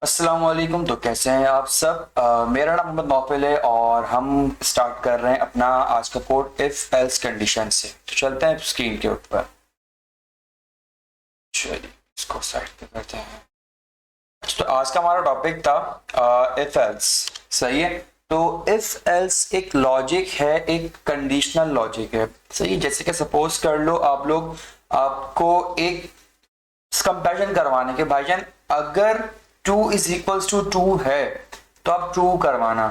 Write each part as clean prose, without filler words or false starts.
अस्सलाम वालेकुम। तो कैसे हैं आप सब? मेरा नाम मोहम्मद नौफिल है और हम स्टार्ट कर रहे हैं अपना आज का कोड इफ एल्स कंडीशन से। तो चलते हैं स्क्रीन के ऊपर। चलिए इसको साइड पे करते हैं। तो आज का हमारा टॉपिक था इफ एल्स। सही है। तो इफ एल्स एक लॉजिक है, एक कंडीशनल लॉजिक है। सही है। जैसे कि सपोज कर लो आप लोग, आपको एक कंपैरिजन करवाने के भाईजान, अगर 2 इज इक्वल्स टू 2 है तो आप ट्रू करवाना,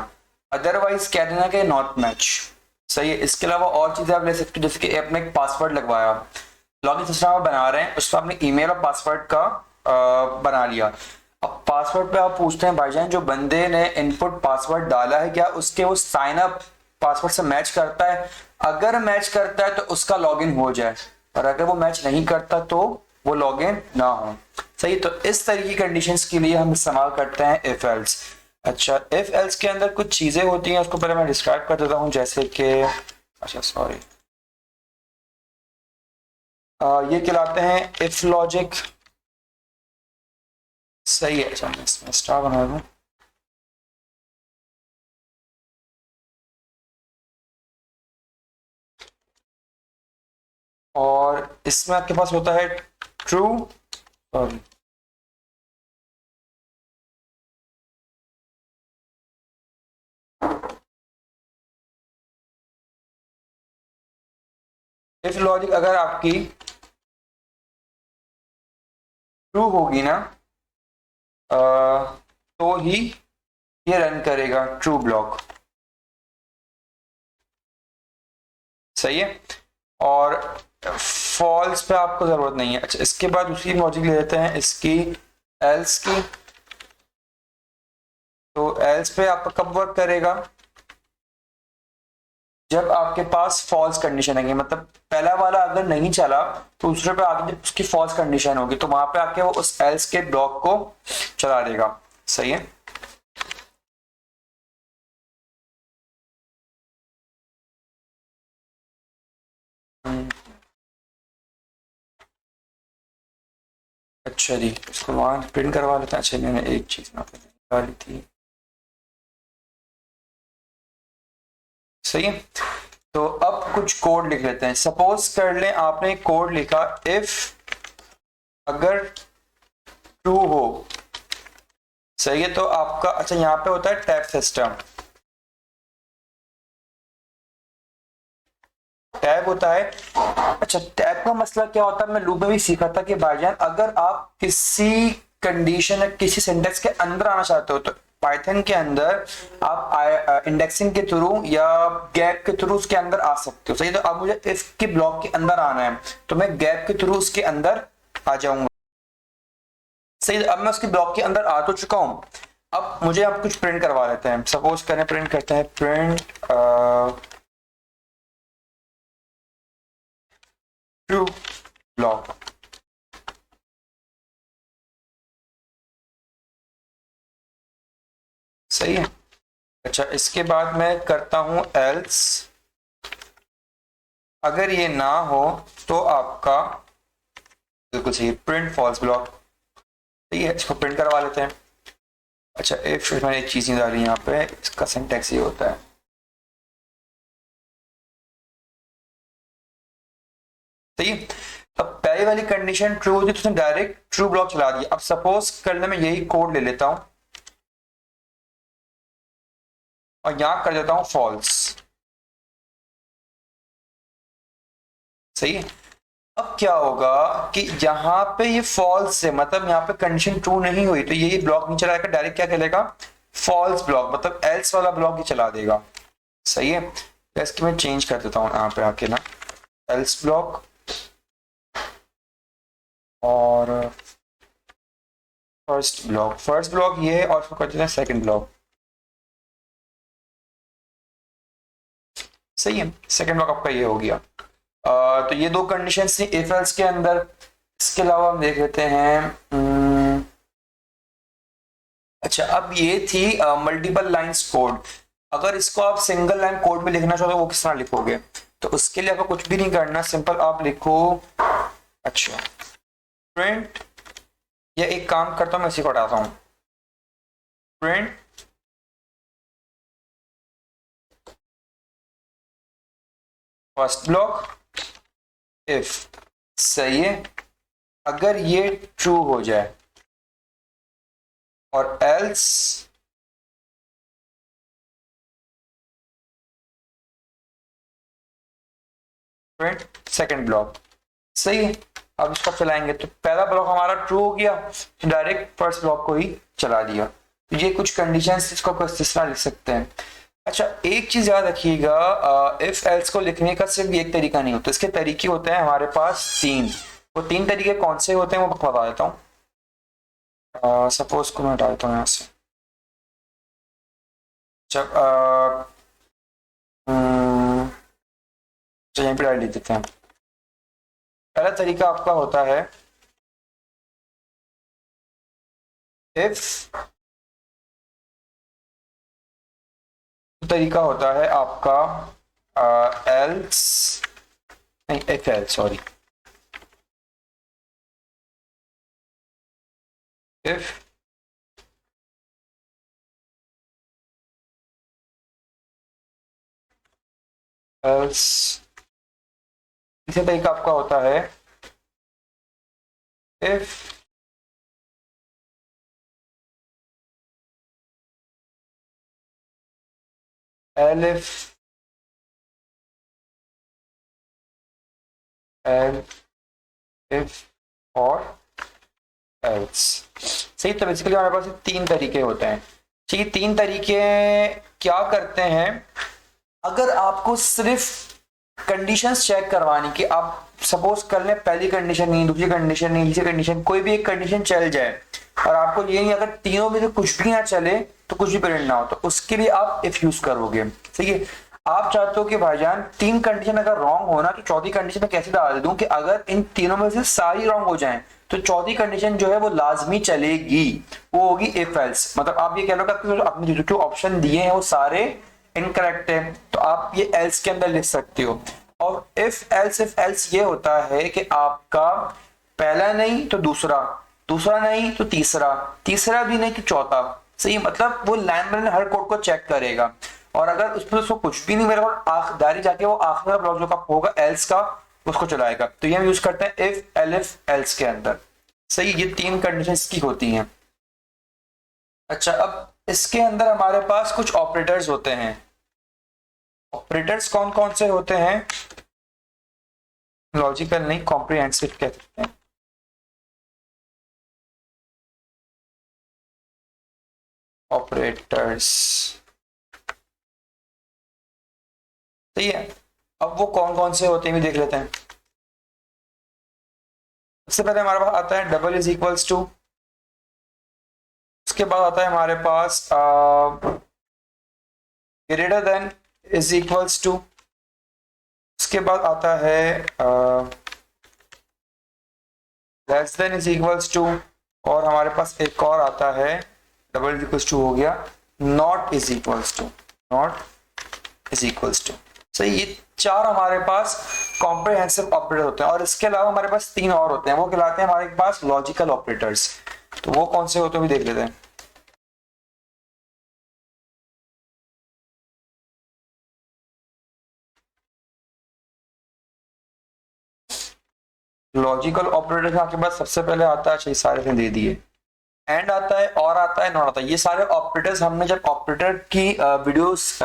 अदरवाइज कह देना कि नॉट मैच। सही है। इसके अलावा और चीजें आप ले सकते हो, जैसे कि आपने एक पासवर्ड लगवाया, लॉगिन सिस्टम आप बना रहे हैं, उस पर आपने ईमेल और पासवर्ड का बना लिया। अब पासवर्ड पे आप पूछते हैं भाईजान जो बंदे ने इनपुट पासवर्ड डाला है क्या उसके वो साइन अप पासवर्ड से मैच करता है। अगर मैच करता है तो उसका लॉगिन हो जाए, और अगर वो मैच नहीं करता तो वो लॉगिन ना हो। सही। तो इस तरह की कंडीशंस के लिए हम इस्तेमाल करते हैं इफ एल्स। अच्छा, इफ एल्स के अंदर कुछ चीजें होती हैं, उसको पहले मैं डिस्क्राइब कर देता हूँ। जैसे कि अच्छा सॉरी, ये कहलाते हैं इफ लॉजिक। सही है। अच्छा मैं इसमें स्टार बना दूं। और इसमें आपके पास होता है ट्रू, सॉरी, इफ लॉजिक अगर आपकी ट्रू होगी ना, तो ही ये रन करेगा ट्रू ब्लॉक। सही है। और फॉल्स पे आपको जरूरत नहीं है। अच्छा, इसके बाद दूसरी लॉजिक ले लेते हैं इसकी, एल्स की। तो एल्स पे आपका कब वर्क करेगा? जब आपके पास फॉल्स कंडीशन है, मतलब पहला वाला अगर नहीं चला तो दूसरे पे आगे जब उसकी फॉल्स कंडीशन होगी तो वहां पे आके वो उस एल्स के ब्लॉक को चला देगा। सही है। अच्छा जी, इसको वहां प्रिंट करवा लेते हैं। अच्छा, मैंने एक चीज यहाँ पे निकाली थी। सही है। तो अब कुछ कोड लिख लेते हैं। सपोज कर लें आपने कोड लिखा, इफ अगर ट्रू हो। सही है। तो आपका अच्छा यहाँ पे होता है टैब सिस्टम। टैब होता है। अच्छा, टैब का मसला क्या होता है, मैं लूप में भी सीखा था कि भाईजान अगर आप किसी कंडीशन या किसी सिंटेक्स के अंदर आना चाहते हो तो पाइथन के अंदर आप इंडेक्सिंग के थ्रू या गैप के थ्रू उसके अंदर आ सकते हो। सही। तो अब मुझे इफ के ब्लॉक के अंदर आना है तो मैं गैप के थ्रू उसके अंदर आ जाऊंगा। सही। अब मैं उसके ब्लॉक के अंदर आ तो चुका हूं। अब मुझे आप कुछ प्रिंट करवा लेते हैं। सपोज करें प्रिंट करते हैं, प्रिंट ट्रू ब्लॉक। सही है। अच्छा, इसके बाद मैं करता हूं एल्स। अगर ये ना हो तो आपका बिल्कुल सही, प्रिंट फॉल्स ब्लॉक। सही है। इसको प्रिंट करवा लेते हैं। अच्छा, इफ मैंने एक चीज नहीं डाली यहाँ पे, इसका सिंटेक्स ये होता है। सही है। अब पहली वाली कंडीशन ट्रू होती तो उसने डायरेक्ट ट्रू ब्लॉक चला दिया। अब सपोज करने में यही कोड ले लेता हूं और यहां कर देता हूं फॉल्स। सही है। अब क्या होगा कि यहाँ पे ये फॉल्स है, मतलब यहाँ पे कंडीशन ट्रू नहीं हुई तो ये ब्लॉक नहीं चलाएगा, डायरेक्ट क्या करेगा, फॉल्स ब्लॉक, मतलब एल्स वाला ब्लॉक ही चला देगा। सही है। तो इसकी मैं चेंज कर देता हूँ यहाँ पे आके ना, एल्स ब्लॉक और फर्स्ट ब्लॉक। फर्स्ट ब्लॉक ये है और फिर कर देते हैं सेकंड ब्लॉक। सही है। सेकंड ब्लॉक आपका ये हो गया। तो ये दो कंडीशन थी इफ एल्स के अंदर। इसके अलावा हम देख लेते हैं। अच्छा, अब ये थी मल्टीपल लाइंस कोड। अगर इसको आप सिंगल लाइन कोड में लिखना चाहो तो वो किस तरह लिखोगे? तो उसके लिए आपको कुछ भी नहीं करना, सिंपल आप लिखो, अच्छा प्रिंट, या एक काम करता हूं मैं इसी को हटाता हूं, प्रिंट फर्स्ट ब्लॉक इफ, सही है, अगर ये ट्रू हो जाए, और एल्स प्रिंट सेकंड ब्लॉक, सही है। अब इसको चलाएंगे तो पहला ब्लॉक हमारा ट्रू हो गया, तो डायरेक्ट फर्स्ट ब्लॉक को ही चला दिया। तो ये कुछ कंडीशंस इसको इस तरह लिख सकते हैं। अच्छा, एक चीज याद रखिएगा, इफ एल्स को लिखने का सिर्फ एक तरीका नहीं होता, इसके तरीके होते हैं हमारे पास तीन। वो तीन तरीके कौन से होते हैं वो बता देता हूँ। सपोज को मैं डालता हूँ यहाँ से, जब यहीं पे डाल देते हैं। पहला तरीका आपका होता है इफ, तरीका होता है आपका एल्स, नहीं if else, sorry, if else, तीसरा तरीका आपका होता है इफ एलिफ एल इफ और एल्स, सही। तो बेसिकली हमारे पास तीन तरीके होते हैं, ठीक है। तीन तरीके क्या करते हैं, अगर आपको सिर्फ कंडीशंस चेक करवानी कि आप सपोज कर लें पहली कंडीशन नहीं, दूसरी कंडीशन नहीं, तीसरी कंडीशन, कोई भी एक कंडीशन चल जाए और आपको ये नहीं, अगर तीनों में से कुछ भी ना चले तो कुछ भी प्रिंट ना हो, तो उसके लिए आप इफ यूज करोगे, ठीक है। आप चाहते हो कि भाईजान तीन कंडीशन अगर रॉन्ग हो ना, तो चौथी कंडीशन में कैसे डाल दूं कि अगर इन तीनों में से सारी रॉन्ग हो जाएं तो चौथी कंडीशन जो है वो लाजमी चलेगी, वो होगी इफ एल्स। मतलब आप ये कह लो कि आपने जो ऑप्शन दिए हैं वो सारे इनकरेक्ट है, तो आप ये एल्स के अंदर लिख सकते हो। और इफ एल्स ये होता है कि आपका पहला नहीं तो दूसरा, दूसरा नहीं तो तीसरा, तीसरा भी नहीं तो चौथा, सही। मतलब वो लाइन बाय हर कोड को चेक करेगा, और अगर उसमें उसको कुछ भी नहीं मेरे को दारी जाके वो आखिरी ब्लॉक जो का होगा एल्स का, उसको चलाएगा। तो ये हम यूज करते हैं इफ एलिफ एल्स के अंदर, सही। ये तीन कंडीशंस की होती हैं। अच्छा, अब इसके अंदर हमारे पास कुछ ऑपरेटर्स होते हैं। ऑपरेटर्स कौन कौन से होते हैं, लॉजिकल नहीं, कॉम्प्रिहेंसिव कहते हैं। ऑपरेटर्स, सही है। अब वो कौन कौन से होते हैं भी देख लेते हैं। सबसे पहले हमारे पास आता है डबल इज इक्वल्स टू, उसके बाद आता है हमारे पास greater than is equals to, उसके बाद आता है less than is equals to, और हमारे पास एक और आता है डबल इज इक्वल्स टू हो गया, not is equals to, not is equals to, सही। ये चार हमारे पास कॉम्प्रिहेंसिव ऑपरेटर होते हैं, और इसके अलावा हमारे पास तीन और होते हैं, वो कहलाते हैं हमारे पास लॉजिकल ऑपरेटर्स। तो वो कौन से होते हैं भी देख लेते हैं। लॉजिकल ऑपरेटर आपके पास सबसे पहले आता है, अच्छा सारे से दे दिए, एंड आता है, और आता है, नॉट आता है। ये सारे ऑपरेटर्स हमने जब ऑपरेटर की वीडियोस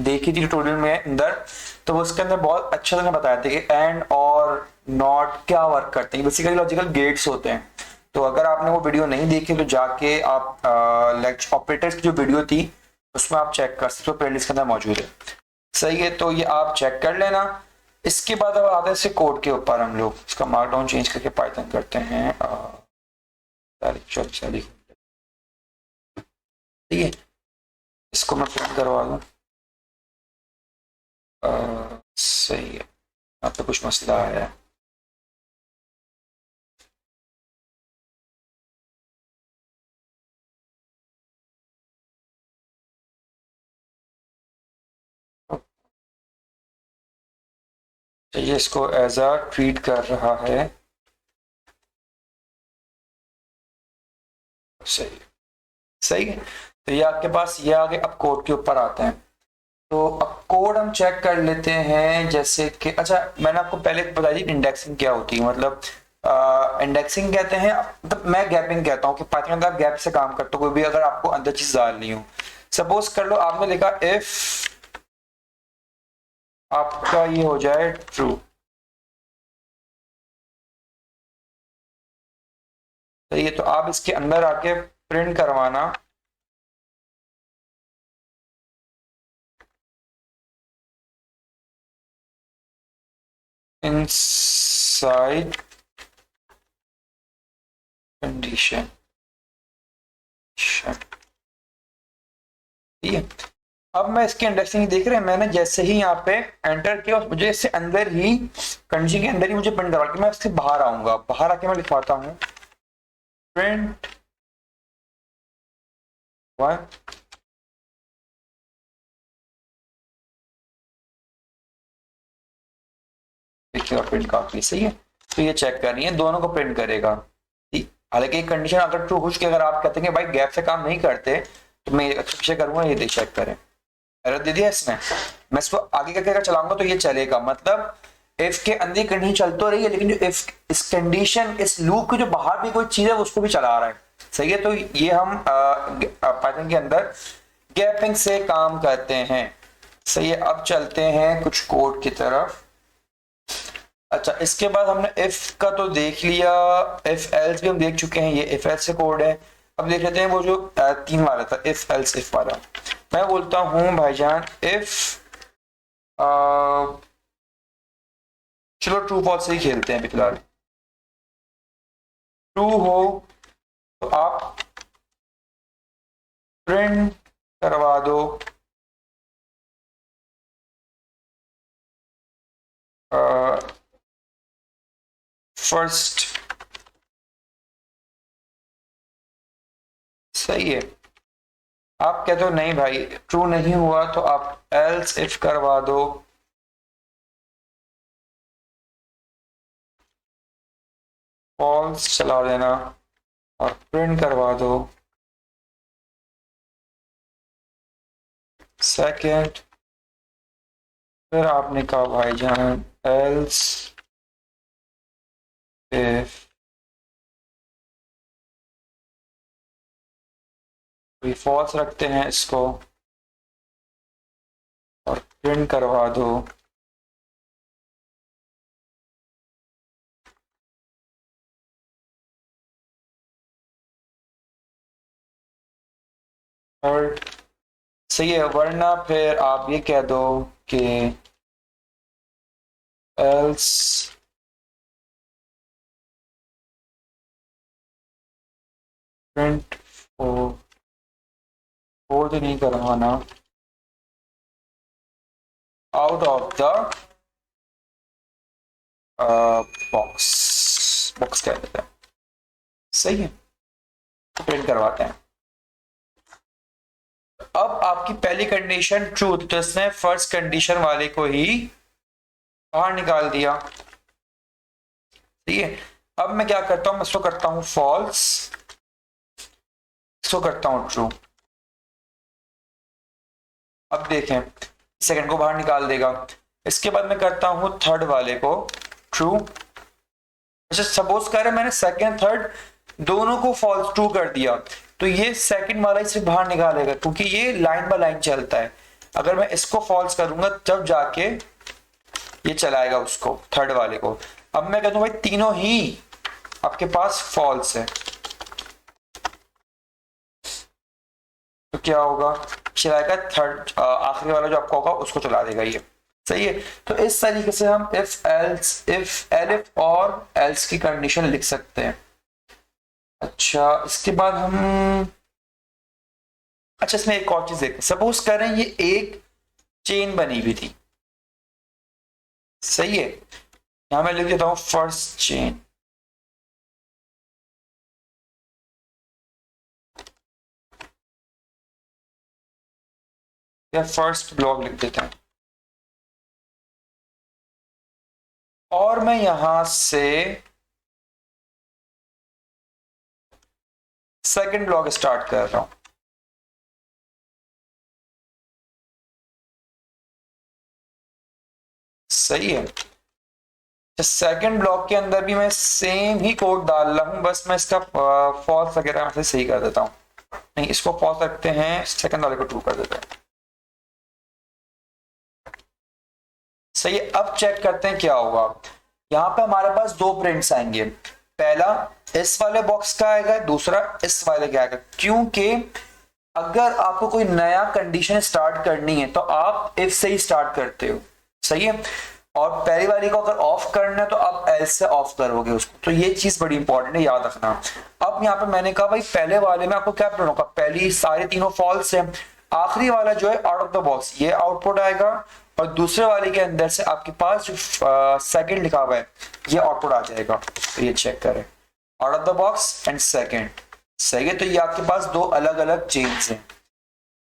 देखी थी ट्यूटोरियल में अंदर, तो उसके अंदर बहुत अच्छे से बताया था कि एंड और नॉट क्या वर्क करते हैं। बेसिकली लॉजिकल गेट्स होते हैं। तो अगर आपने वो वीडियो नहीं देखी तो जाके आप ऑपरेटर्स की जो वीडियो थी उसमें आप चेक कर सकते हो, प्लेलिस्ट के अंदर मौजूद है, सही है। तो ये आप चेक कर लेना। इसके बाद अब आते हैं इससे कोड के ऊपर, हम लोग इसका मार्कडाउन चेंज करके पाइथन करते हैं। ठीक है, इसको मैं प्रिंट करवा दूं, सही है। यहाँ पे कुछ मसला आया है, ये इसको एज अ ट्रीट कर रहा है, सही है। सही है। तो ये आपके पास ये आगे अब कोड के ऊपर आता है। तो अब कोड हम चेक कर लेते हैं, जैसे कि अच्छा मैंने आपको पहले बताई थी इंडेक्सिंग क्या होती है, मतलब इंडेक्सिंग कहते हैं, मतलब मैं गैपिंग कहता हूँ कि पाइथन के अंदर आप गैप से काम करते हो, कोई भी अगर आपको अंदर चीज डालनी हो। सपोज कर लो आपने लिखा इफ आपका ये हो जाए ट्रू, तो ये तो आप इसके अंदर आके प्रिंट करवाना इनसाइड कंडीशन, ठीक है। अब मैं इसकी इंडेक्सिंग देख रहे हैं, मैंने जैसे ही यहाँ पे एंटर किया मुझे इससे अंदर ही कंडीशन के अंदर ही मुझे प्रिंट करवा के मैं इससे बाहर आऊंगा, बाहर आके मैं लिखवाता हूँ प्रिंट वन, देखिएगा प्रिंट काफी सही है। तो ये चेक कर रही है, दोनों को प्रिंट करेगा, ठीक। हालांकि एक कंडीशन अगर ट्रू हो चुकी, अगर आप कहते हैं भाई गैप से काम नहीं करते तो मैं अच्छे करूंगा, ये चेक करें, एरर दे दिया इसने। मैं इसको आगे करके अगर चलाऊंगा तो ये चलेगा, मतलब इफ के अंदर कंडीशन चल तो रही है, लेकिन जो इफ इस कंडीशन इस लूप के जो बाहर भी कोई चीज है उसको भी चला रहा है, सही है। तो ये हम पाइथन के अंदर गैपिंग से काम करते हैं, सही है। अब चलते हैं कुछ कोड की तरफ। अच्छा इसके बाद हमने इफ का तो देख लिया, इफ एल्स भी हम देख चुके हैं, ये इफ एल्स से कोड है। अब देख लेते हैं वो जो 3 वाला था, इफ एल्स इफ वाला। मैं बोलता हूं भाईजान इफ चलो ट्रू फॉल्स से ही खेलते हैं अभी फिलहाल। ट्रू हो तो आप प्रिंट करवा दो फर्स्ट, सही है। आप कहते हो नहीं भाई ट्रू नहीं हुआ तो आप एल्स इफ करवा दो फॉल्स चला देना और प्रिंट करवा दो सेकंड। फिर आपने कहा भाईजान एल्स इफ फॉल्स रखते हैं इसको और प्रिंट करवा दो थर्ड, सही है। वरना फिर आप ये कह दो कि एल्स प्रिंट फोर नहीं करवाना out of the box, box कह देते हैं, सही है। प्रिंट करवाते हैं। अब आपकी पहली कंडीशन ट्रू, तो इसने फर्स्ट कंडीशन वाले को ही बाहर निकाल दिया, ठीक है। अब मैं क्या करता हूं, मैं इसको करता हूं फॉल्स, इसको करता हूं ट्रू। अब देखें सेकंड को बाहर निकाल देगा। इसके बाद मैं करता हूं थर्ड वाले को ट्रू। अच्छा सपोज कर मैंने सेकंड थर्ड दोनों को फॉल्स ट्रू कर दिया, तो ये सेकंड वाला इसे बाहर निकालेगा क्योंकि ये लाइन बाय लाइन चलता है। अगर मैं इसको फॉल्स करूंगा तब जाके ये चलाएगा उसको थर्ड वाले को। अब मैं कहता हूं भाई तीनों ही आपके पास फॉल्स है, तो क्या होगा, चलाएगा थर्ड आखिरी वाला जो आपका होगा उसको चला देगा ये, सही है। तो इस तरीके से हम इफ एलिफ और एल्स की कंडीशन लिख सकते हैं। अच्छा इसके बाद हम अच्छा इसमें एक और चीज देखते हैं। सपोज करें ये एक चेन बनी हुई थी, सही है। यहां मैं लिख देता हूं फर्स्ट चेन, या फर्स्ट ब्लॉक लिख देता हूं, और मैं यहां से सेकंड ब्लॉक स्टार्ट कर रहा हूं। सही है। सेकंड ब्लॉक के अंदर भी मैं सेम ही कोड डाल रहा हूं, बस मैं इसका फॉल्स वगैरह से सही कर देता हूं। नहीं, इसको फॉल्स रखते हैं, सेकंड वाले को ट्रू कर देते हैं। सही है। अब चेक करते हैं क्या होगा। यहाँ पे हमारे पास दो प्रिंट्स आएंगे, पहला इस वाले बॉक्स का आएगा, दूसरा इस वाले का आएगा। क्योंकि अगर आपको कोई नया कंडीशन स्टार्ट करनी है तो आप इफ से ही स्टार्ट करते हो, सही है। और पहली वाली को अगर ऑफ करना है तो आप एल्स से ऑफ करोगे उसको। तो ये चीज बड़ी इंपॉर्टेंट है, याद रखना। अब यहाँ पे मैंने कहा भाई पहले वाले में आपको क्या प्रिंट होगा, पहली सारे तीनों फॉल्स है, आखिरी वाला जो है आउट ऑफ द बॉक्स ये आउटपुट आएगा, और दूसरे वाले के अंदर से आपके पास जो सेकंड लिखा हुआ है ये आउटपुट आ जाएगा। तो ये चेक करें, out of the box and second. सही है। तो ये आपके पास दो अलग अलग चेन्स हैं।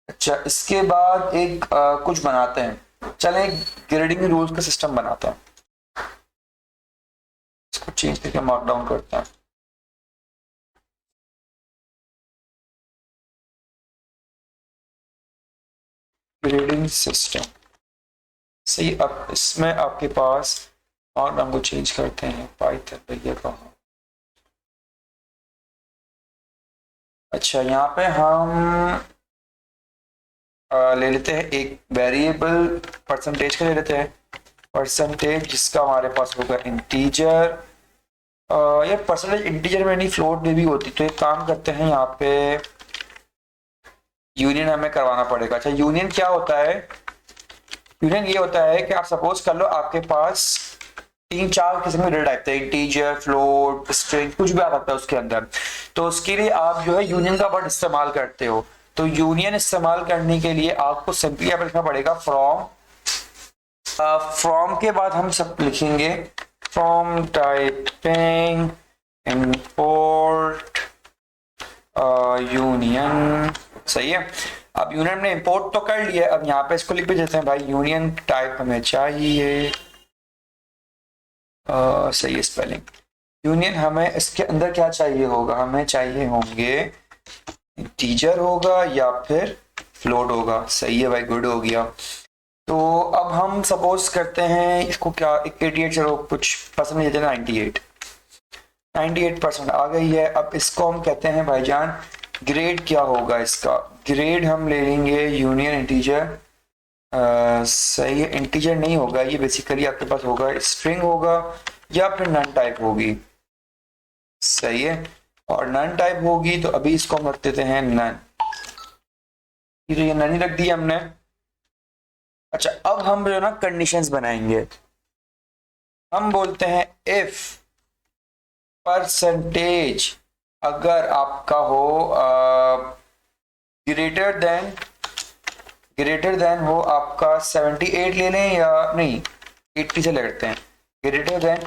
अच्छा, इसके बाद एक कुछ बनाते हैं, चलें एक ग्रेडिंग रूल्स का सिस्टम बनाते हैं। इसको चेंज करके मार्क डाउन करते हैं। ग्रेडिंग सिस्टम, सही। अब इसमें आपके पास मार्क डाउन को चेंज करते हैं, पाइथन भैया का। अच्छा, यहाँ पे हम ले लेते हैं एक वेरिएबल परसेंटेज का ले लेते हैं, परसेंटेज जिसका हमारे पास होगा इंटीजर। ये परसेंटेज इंटीजर में नहीं फ्लोट में भी होती। तो एक काम करते हैं, यहाँ पे यूनियन हमें करवाना पड़ेगा। अच्छा, यूनियन क्या होता है, यूनियन ये होता है कि आप सपोज कर लो आपके पास तीन चार किस्म के डेटा टाइप थे, इंटीजर, फ्लोट, स्ट्रिंग, कुछ भी आ सकता है उसके अंदर। तो उसके लिए आप जो है यूनियन का वर्ड इस्तेमाल करते हो। तो यूनियन इस्तेमाल करने के लिए आपको सिंपली यहाँ पर लिखना पड़ेगा फ्रॉम। फ्रॉम के बाद हम सब लिखेंगे फ्रॉम टाइपिंग इंपोर्ट यूनियन। सही है। अब यूनियन ने इंपोर्ट तो कर लिया, अब यहाँ पे इसको लिख भी देते हैं भाई यूनियन टाइप हमें चाहिए। सही है स्पेलिंग। यूनियन हमें इसके अंदर क्या चाहिए होगा, हमें चाहिए होंगे इंटीजर होगा या फिर फ्लोट होगा। सही है भाई, गुड हो गया। तो अब हम सपोज करते हैं इसको क्या 88, चलो कुछ परसेंट देते हैं 98, 98% आ गई है। अब इसको हम कहते हैं भाईजान ग्रेड क्या होगा इसका, ग्रेड हम ले लेंगे यूनियन इंटीजर। सही है, इंटीजर नहीं होगा ये, बेसिकली आपके पास होगा स्ट्रिंग होगा या फिर नन टाइप होगी। सही है, और नन टाइप होगी तो अभी इसको हम रख देते हैं नन। ये नन ही रख दिया हमने। अच्छा, अब हम जो ना कंडीशंस बनाएंगे। हम बोलते हैं इफ परसेंटेज अगर आपका हो ग्रेटर देन हो आपका 78 ले लें या नहीं 80 से लेते हैं, ग्रेटर देन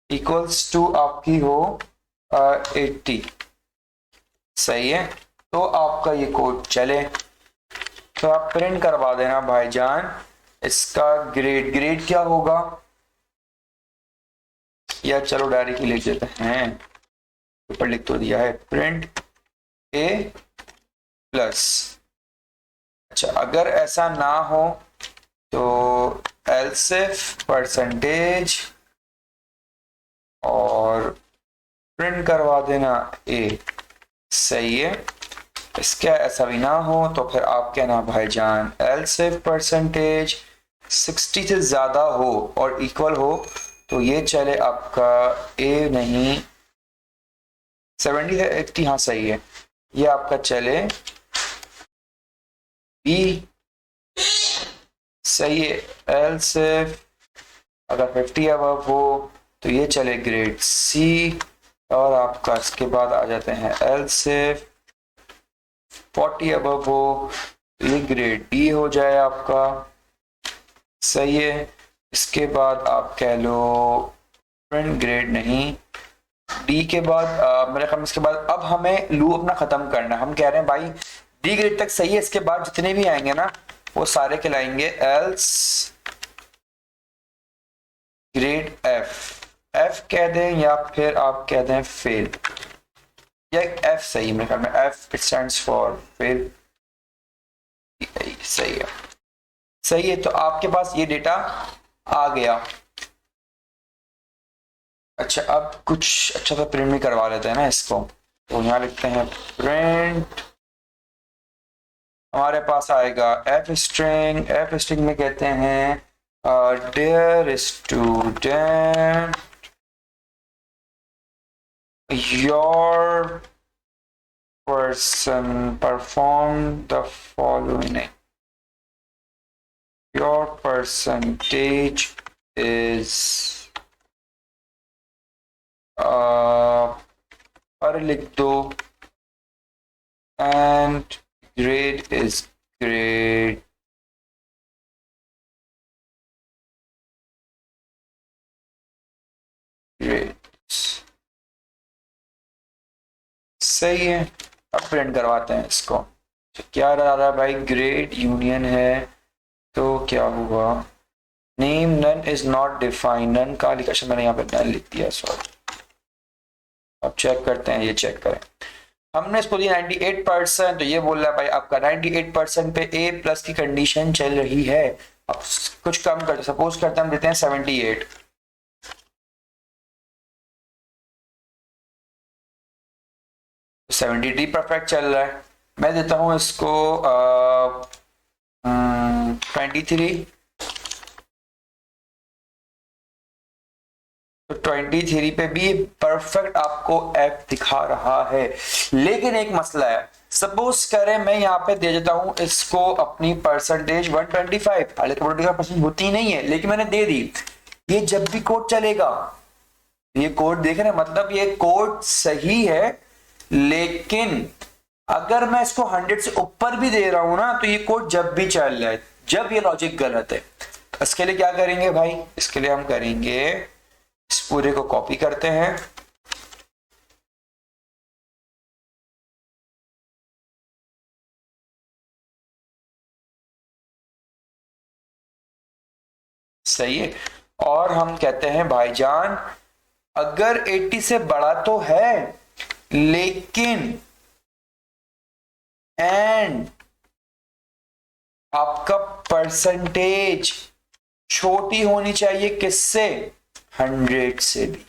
इक्वल्स टू आपकी हो 80। सही है। तो आपका ये कोड चले तो आप प्रिंट करवा देना भाईजान इसका ग्रेड क्या होगा, या चलो डायरेक्टली लिख देते हैं, ऊपर लिख तो दिया है प्रिंट ए प्लस। अच्छा, अगर ऐसा ना हो तो एल्स इफ परसेंटेज और प्रिंट करवा देना ए। सही है। इसका ऐसा भी ना हो तो फिर आप कहना भाईजान एल्स इफ परसेंटेज 60 से ज्यादा हो और इक्वल हो तो ये चले आपका ए नहीं 70 से 80, हाँ सही है, ये आपका चले बी। सही है। एल्स इफ अगर 50 अबव हो तो ये चले ग्रेड सी, और आपका इसके बाद आ जाते हैं एल्स इफ 40 अबव हो तो ये ग्रेड डी हो जाए आपका। सही है। इसके बाद आप कह लो प्रिंट ग्रेड नहीं डी के बाद मेरे ख्याल इसके बाद अब हमें लूप अपना खत्म करना है। हम कह रहे हैं भाई डी ग्रेड तक सही है, इसके बाद जितने भी आएंगे ना वो सारे कहलाएंगे एल्स ग्रेड एफ कह दें या फिर आप कह दें फेल, या एफ सही मेरे ख्याल में, F it stands for fail. सही है, सही है। तो आपके पास ये डेटा आ गया। अच्छा, अब कुछ अच्छा सा प्रिंट भी करवा लेते हैं ना इसको। तो यहाँ लिखते हैं प्रिंट, हमारे पास आएगा एफ स्ट्रिंग। एफ स्ट्रिंग में कहते हैं dear student your person perform the following, your percentage is पर लिख दो and grade is grade grades। सही है, अब प्रिंट करवाते हैं इसको। क्या रहा है भाई, ग्रेड यूनियन है तो क्या हुआ, name none is not defined, none का लिखा, मैंने यहाँ पे नन लिख दिया, सॉरी। अब चेक करते हैं, ये चेक करें, हमने इसको दिया 98%, तो ये बोल रहा है भाई आपका 98% पे ए प्लस की कंडीशन चल रही है। अब कुछ कम करते, सपोज करते हैं हम देते हैं 78, 73 परफेक्ट चल रहा है। मैं देता हूं इसको 23, तो 23 पे भी परफेक्ट आपको एफ दिखा रहा है। लेकिन एक मसला है, सपोज करें मैं यहाँ पे दे देता हूं इसको अपनी परसेंटेज 125, हालांकि 125% होती नहीं है, लेकिन मैंने दे दी। ये जब भी कोड चलेगा, ये कोड देख रहे हैं, मतलब ये कोड सही है, लेकिन अगर मैं इसको 100 से ऊपर भी दे रहा हूं ना, तो ये कोड जब भी चल रहा है, जब ये लॉजिक गलत है। तो इसके लिए क्या करेंगे भाई, इसके लिए हम करेंगे, इस पूरे को कॉपी करते हैं, सही है, और हम कहते हैं भाईजान अगर 80 से बड़ा तो है, लेकिन एंड आपका परसेंटेज छोटी होनी चाहिए किससे, 100 से भी।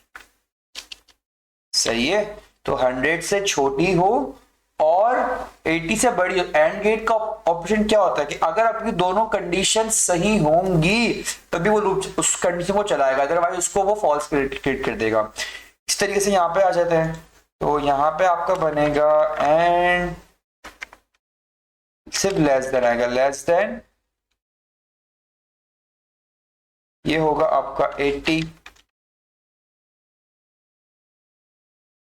सही है, तो 100 से छोटी हो और 80 से बड़ी हो। एंड गेट का ऑप्शन क्या होता है कि अगर आपकी दोनों कंडीशन सही होंगी तभी वो लूप उस कंडीशन को चलाएगा, अदरवाइज उसको वो फॉल्स क्रिएट कर देगा। इस तरीके से यहाँ पे आ जाते हैं, तो यहाँ पे आपका बनेगा एंड सिर्फ लेस देन आएगा, लेस देन ये होगा आपका 80,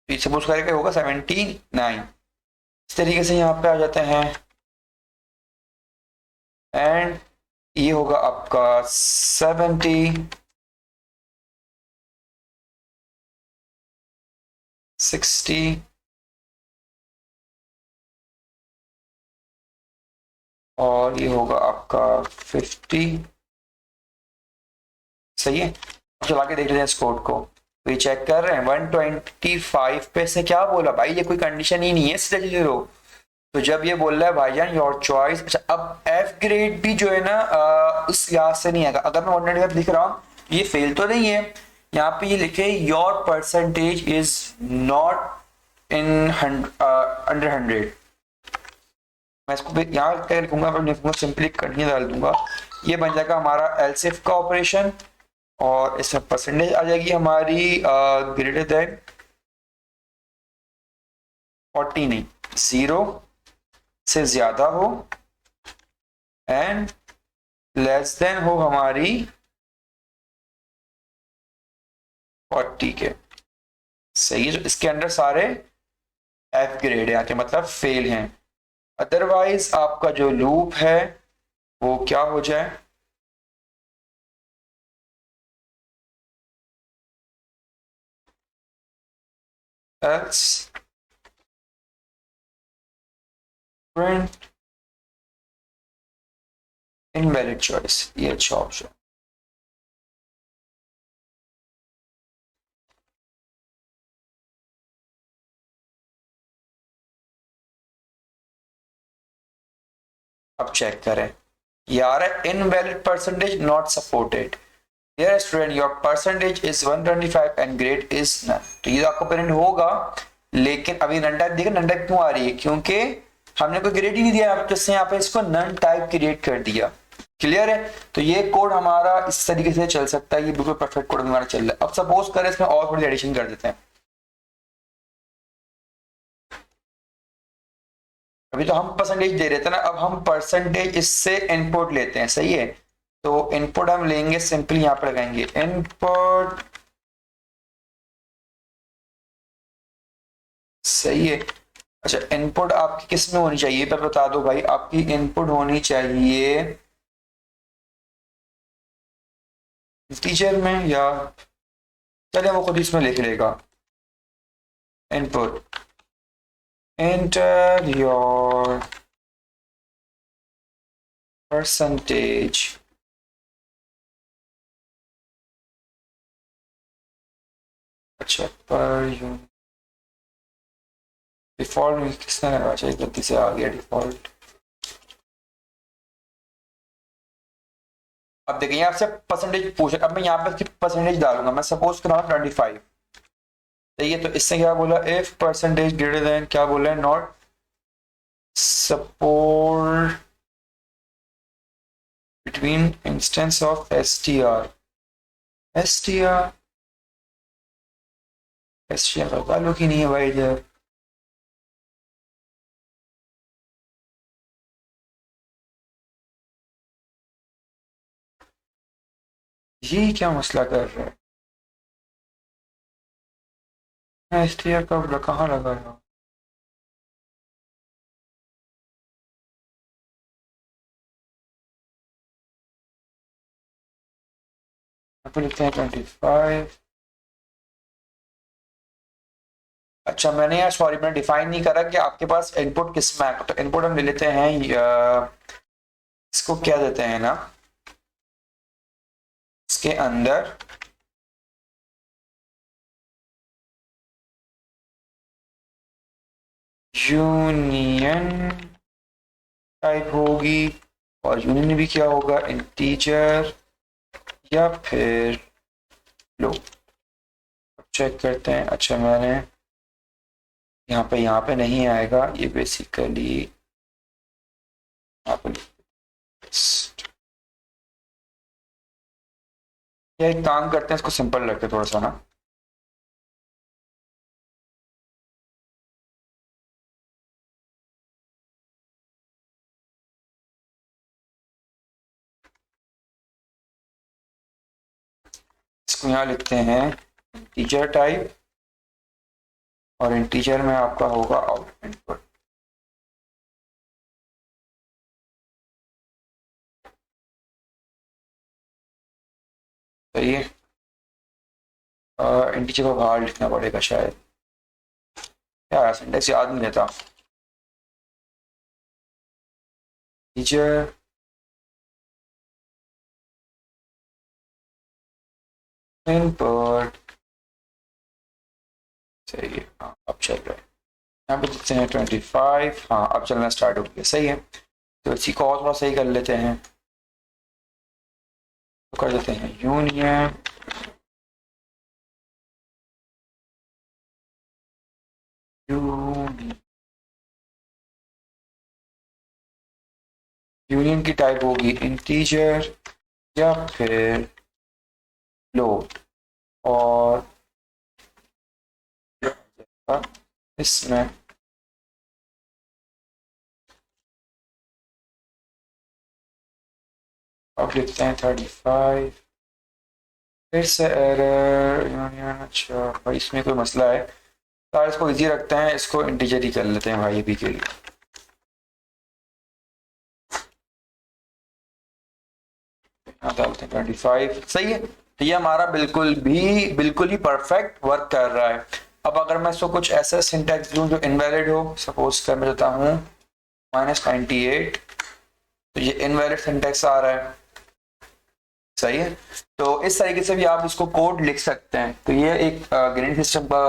सपोज करके होगा 79। इस तरीके से यहाँ पे आ जाते हैं एंड ये होगा आपका 70, 60 और ये होगा आपका 50। सही है, चला के देख लेते हैं इस कोड को, तो ये चेक कर रहे हैं 125 पे से क्या बोला भाई, ये कोई कंडीशन ही नहीं है, सीधा 0। तो जब ये बोल रहा है भाईजान योर चॉइस, अच्छा अब एफ ग्रेड भी जो है ना उस लिहाज से नहीं आएगा। अगर मैं 195 लिख रहा हूँ ये फेल तो नहीं है, यहाँ पे ये लिखे your percentage is not in under 100। मैं इसको यहाँ क्या लिखूंगा, मैं सिंपली कंटिन्यू डाल दूंगा, ये बन जाएगा हमारा एलसीएफ का ऑपरेशन, और इसमें परसेंटेज आ जाएगी हमारी ग्रेटर देन 40, नहीं 0 से ज्यादा हो एंड लेस देन हो हमारी 40 के। सही है, इसके अंदर सारे एफ ग्रेड है आके, मतलब फेल हैं। अदरवाइज आपका जो लूप है वो क्या हो जाए, एल्स प्रिंट इनवैलिड चॉइस, ये अच्छा ऑप्शन। अब चेक करें, यार invalid percentage not supported, dear student your percentage is 125 and grade is none. तो ये आपका पेरेंट होगा, लेकिन अभी नन टाइप देखिए, नन टाइप क्यों आ रही है, क्योंकि हमने कोई ग्रेड ही नहीं दिया, जिससे यहाँ पे इसको नन टाइप क्रिएट कर दिया। क्लियर है? तो ये कोड हमारा इस तरीके से चल सकता है, ये बिल्कुल परफेक्ट कोड हमारा चल रहा है। अब सपोज करें इसमें और थोड़ी एडिशन कर देते हैं। अभी तो हम परसेंटेज दे रहे थे ना, अब हम परसेंटेज इससे इनपुट लेते हैं, सही है? तो इनपुट हम लेंगे, सिंपली यहाँ पर लगाएंगे इनपुट, सही है? अच्छा, इनपुट आपकी किस में होनी चाहिए पर बता दो भाई, आपकी इनपुट होनी चाहिए टीचर में, या चलिए वो खुद इसमें लिख लेगा। इनपुट enter your percentage अच्छा पर यूनिट, डिफॉल्ट किसने लगा, चाहिए गलती से आ गया डिफॉल्ट। अब देखिए आपसे परसेंटेज पूछ, अब मैं यहाँ पे इसकी परसेंटेज डालूंगा, मैं सपोज कर रहा हूँ 25, सही है? तो इससे क्या बोला, इफ परसेंटेज ग्रेटर देन, क्या बोला है, not support between instance of STR, STR का ताल्लुक ही नहीं है भाई इधर। ये क्या मसला कर रहा है, एसटीआर का कहाँ लगा है? लिखते हैं 25। अच्छा मैंने यार सॉरी, मैंने डिफाइन नहीं करा कि आपके पास इनपुट किस में है। तो इनपुट हम ले लेते हैं, इसको क्या देते हैं ना, इसके अंदर यूनियन टाइप होगी, और यूनियन में भी क्या होगा, इंटीजर या फिर लो। चेक करते हैं। अच्छा मैंने यहाँ पे नहीं आएगा, ये बेसिकली यहाँ पे या एक काम करते हैं, इसको सिंपल रखते हैं थोड़ा सा ना, इसको यहाँ लिखते हैं इंटीजर टाइप, और इंटीजर में आपका होगा आउट इनपुट। सही है? इंटीजर को बाहर लिखना पड़ेगा शायद, क्या सिंटेक्स याद नहीं रहता। इंटीजर इनपुट, सही है? हाँ अब चल रहा है। यहाँ पे लिखते हैं 25, हाँ अब चलना स्टार्ट हो गया, सही है? तो इसी को और थोड़ा सही कर लेते हैं, तो कर देते हैं यूनियन यूनियन की टाइप होगी इंटीजर या फिर फ्लोट, और इसमें अब लिखते हैं 35, फिर से एरर यूनियन। अच्छा भाई इसमें कोई मसला है, तो इसको इजी रखते हैं, इसको इंटीजर ही कर लेते हैं भाई अभी के लिए। यहाँ डालते हैं 25, सही है? तो ये हमारा बिल्कुल ही परफेक्ट वर्क कर रहा है। अब अगर मैं इसको कुछ ऐसा सिंटैक्स दूं जो इनवैलिड हो, सपोज कर मैं देता हूँ -98, तो ये इनवैलिड सिंटैक्स आ रहा है, सही है? तो इस तरीके से भी आप इसको कोड लिख सकते हैं। तो ये एक ग्रेड सिस्टम का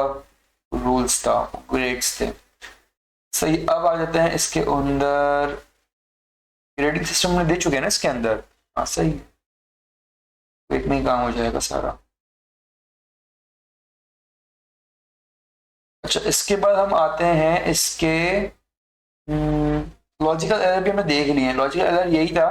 रूल्स था, ग्रेड्स थे, सही। अब आ जाते हैं इसके अंदर ग्रेडिंग सिस्टम में दे चुके हैं ना इसके अंदर। हाँ सही, वेट में ही काम हो जाएगा सारा। अच्छा इसके बाद हम आते हैं इसके लॉजिकल एरर भी हमने देख लिए हैं। लॉजिकल एरर यही था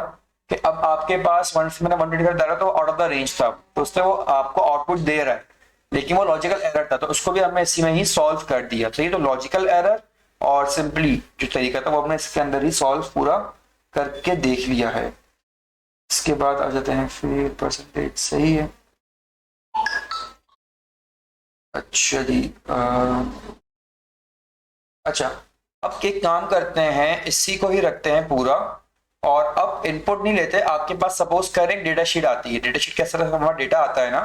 कि अब आपके पास वन मैंने 125 डाला तो आउट ऑफ द रेंज था, तो उससे वो आपको आउटपुट दे रहा है, लेकिन वो लॉजिकल एरर था, तो उसको भी हमने इसी में ही सॉल्व कर दिया। तो ये तो लॉजिकल एरर और सिंपली जो तरीका था वो हमने इसके अंदर ही सॉल्व पूरा करके देख लिया है। इसके बाद आ जाते हैं फिर परसेंटेज, सही है। अच्छा जी अच्छा अब एक काम करते हैं, इसी को ही रखते हैं पूरा, और अब इनपुट नहीं लेते। आपके पास सपोज करें डेटा शीट आती है, डेटा शीट कैसा हमारा डेटा आता है ना,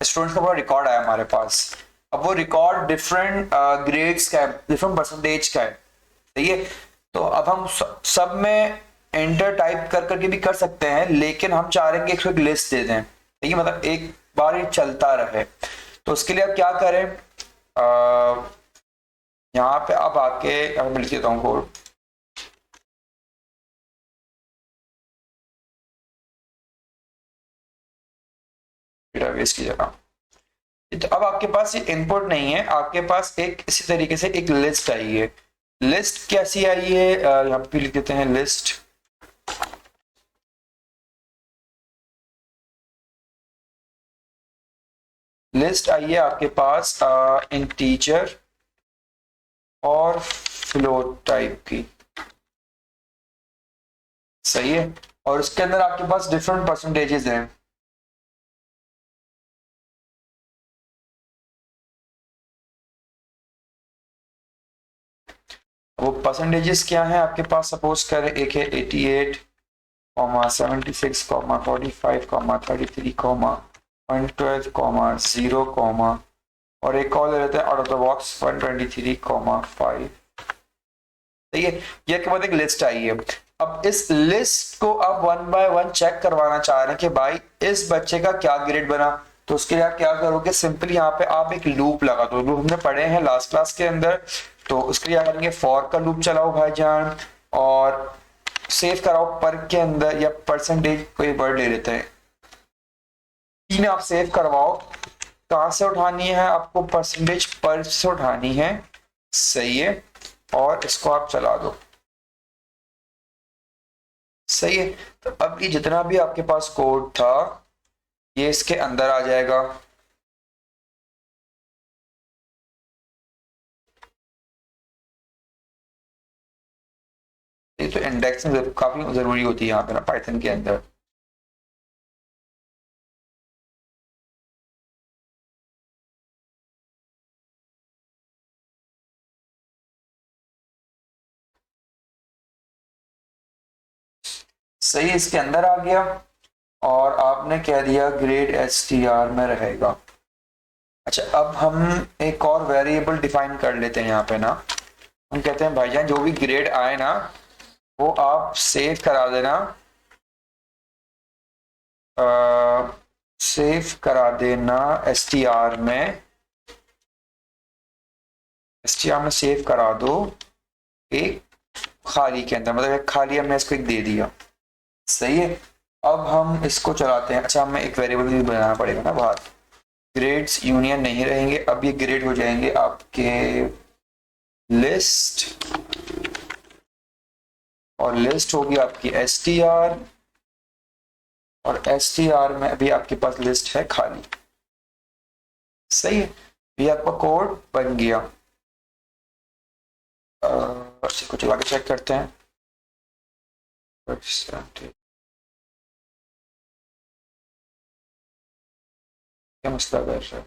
स्टूडेंट्स का पूरा रिकॉर्ड आया हमारे पास। अब वो रिकॉर्ड डिफरेंट ग्रेड्स का है, डिफरेंट परसेंटेज का है, सही है। तो अब हम सब में एंटर टाइप कर करके भी कर सकते हैं, लेकिन हम चाह रहे हैं कि एक लिस्ट दे दें, ठीक है, मतलब एक बार ही चलता रहे। तो उसके लिए अब क्या करें, यहाँ पे अब आके मैं लिख देता हूँ कोड। डेटाबेस की जगह, तो अब आपके पास ये इनपुट नहीं है, आपके पास एक इसी तरीके से एक लिस्ट आई है। लिस्ट कैसी आई है, यहाँ पे लिख देते हैं लिस्ट। लिस्ट आई है आपके पास इंटीजर और फ्लोट टाइप की, सही है। और उसके अंदर आपके पास डिफरेंट परसेंटेजेस हैं। वो परसेंटेजेस क्या है आपके पास, सपोज करें एक है 88, 76, 45, 33, 112, 0, और एक और ले लेते हैं आउट ऑफ द बॉक्स 123, 5। ठीक है, ये के बाद एक लिस्ट आई है। अब इस लिस्ट को आप वन बाय वन चेक करवाना चाह रहे हैं कि भाई इस बच्चे का क्या ग्रेड बना। तो उसके लिए आप क्या करोगे, सिंपली यहाँ पे आप एक लूप लगा दो। लूप हमने पढ़े हैं लास्ट क्लास के अंदर, तो उसके लिए करेंगे फॉर का लूप चलाओ भाईजान, और सेव कराओ पर के अंदर, या परसेंटेज कोई वर्ड ले लेते हैं, तीन आप सेव करवाओ। कहां से उठानी है आपको, परसेंटेज पर से उठानी है, सही है। और इसको आप चला दो, सही है। तो अब ये जितना भी आपके पास कोड था ये इसके अंदर आ जाएगा। ये तो इंडेक्सिंग काफी जरूरी होती है यहाँ पे ना पाइथन के अंदर। सही, इसके अंदर आ गया, और आपने कह दिया ग्रेड str में रहेगा। अच्छा अब हम एक और वेरिएबल डिफाइन कर लेते हैं यहाँ पे ना। हम कहते हैं भाईजान जो भी ग्रेड आए ना वो आप सेव करा देना, सेव करा देना str में, str में सेव करा दो एक खाली के अंदर, मतलब एक खाली हमने इसको एक दे दिया, सही है। अब हम इसको चलाते हैं। अच्छा हमें एक वेरिएबल भी बनाना पड़ेगा ना बाहर। ग्रेड्स यूनियन नहीं रहेंगे, अब ये ग्रेड हो जाएंगे आपके लिस्ट, और लिस्ट होगी आपकी str, और str में अभी आपके पास लिस्ट है खाली, सही है। ये आपका कोड बन गया। इसको चला के चेक करते हैं। क्या मसला कर रहा है,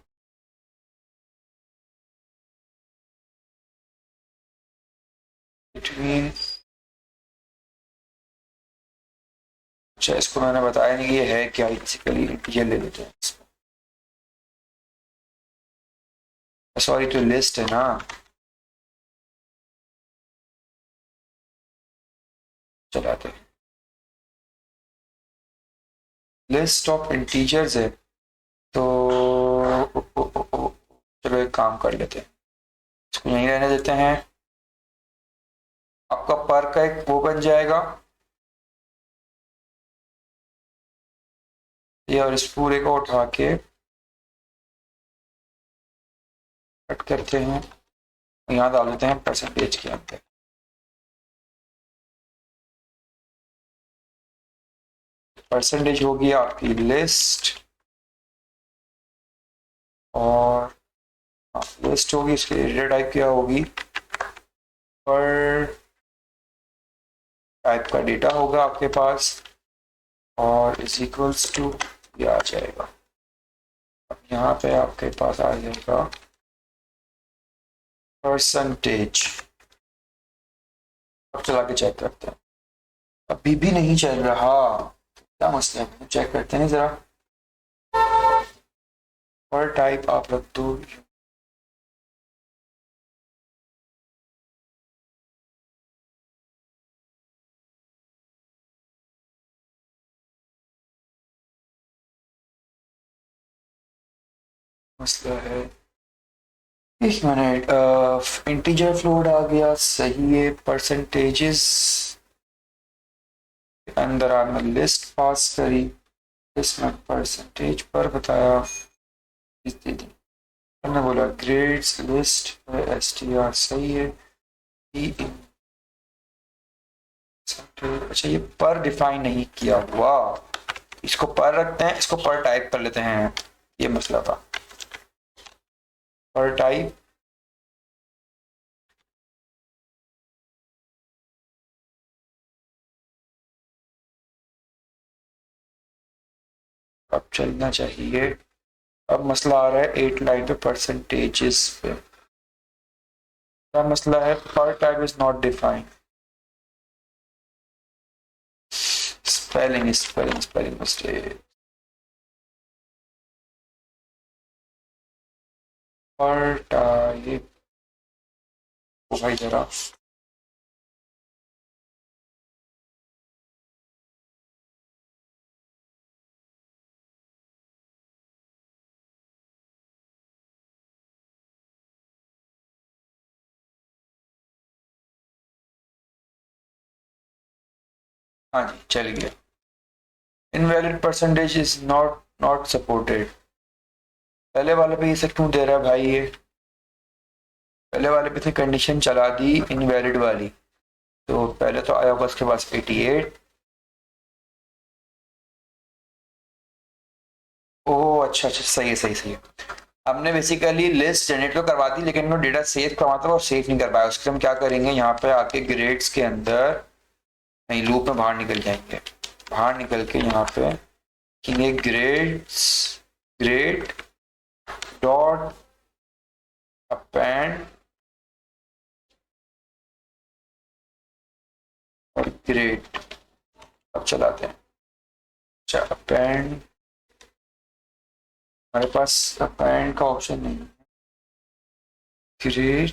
बिटवीन, अच्छा इसको मैंने बताया नहीं ये है क्या, बेसिकली ये ले लेते हैं इसको, सॉरी तो लिस्ट है ना, चलाते हैं। लिस्ट ऑफ इंटीजर्स है, तो चलो एक काम कर लेते हैं, इसको यहीं रहने देते हैं। आपका पर का एक वो बन जाएगा, ये और इस पूरे को उठा के कट करते हैं, यहाँ डाल देते हैं परसेंटेज के अंदर। परसेंटेज होगी आपकी लिस्ट, और लिस्ट होगी, इसकी डेटा टाइप क्या होगी, पर टाइप का डेटा होगा आपके पास, और इज इक्वल्स टू ये आ जाएगा। अब यहाँ पे आपके पास आ जाएगा परसेंटेज। अब चला के चेक करते हैं, अभी भी नहीं चल रहा, क्या मसला है, चेक करते हैं जरा। पर टाइप आप रख दो, मसला है। एक मिनट, इंटीजर फ्लोट आ गया, सही है। परसेंटेजेस अंदर आपने लिस्ट पास करी, इसमें परसेंटेज पर बताया, मैंने बोला ग्रेड्स लिस्ट str, सही है। अच्छा, ये पर डिफाइन नहीं किया हुआ, इसको पर रखते हैं, इसको पर टाइप कर लेते हैं, ये मसला था। पर टाइप अब चलना चाहिए। अब मसला आ रहा है 8 लाइन पे परसेंटेजेस पे, क्या मसला है, पर type is not defined. Spelling mistake. पर टाइप भाई जरा, हाँ जी चल गया। Invalid percentage is not supported. पहले वाले पे ये क्यों दे रहा है भाई, ये पहले वाले पे कंडीशन चला दी इनवैलिड वाली, तो पहले तो आया होगा उसके पास 88। ओह अच्छा अच्छा, सही है। हमने बेसिकली लिस्ट जनरेट तो करवा दी, लेकिन वो डेटा सेव करवाना था, वो सेव नहीं कर पाया। उसके हम क्या करेंगे, यहाँ पे आके ग्रेड्स के अंदर, नहीं लूप में बाहर निकल जाएंगे, बाहर निकल के यहाँ पे लिखेंगे ग्रेड्स, ग्रेड डॉट अपेंड और ग्रेड। अब चलाते हैं। अच्छा, अपेंड, हमारे पास अपेंड का ऑप्शन नहीं है, ग्रेड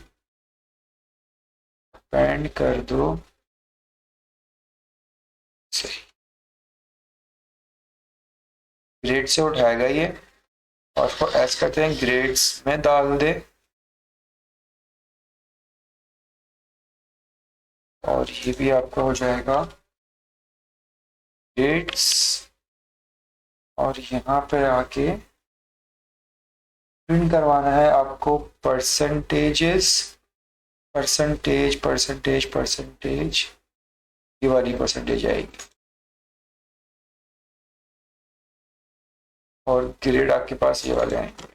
अपेंड कर दो, सही, ग्रेड से उठाएगा ये, और उसको एस करते हैं, ग्रेड्स में डाल दे, और ये भी आपका हो जाएगा ग्रेड्स, और यहाँ पे आके प्रिंट करवाना है आपको परसेंटेजेस, परसेंटेज, ये वाली परसेंटेज आएगी, और ग्रेड आपके पास ये वाले आएंगे।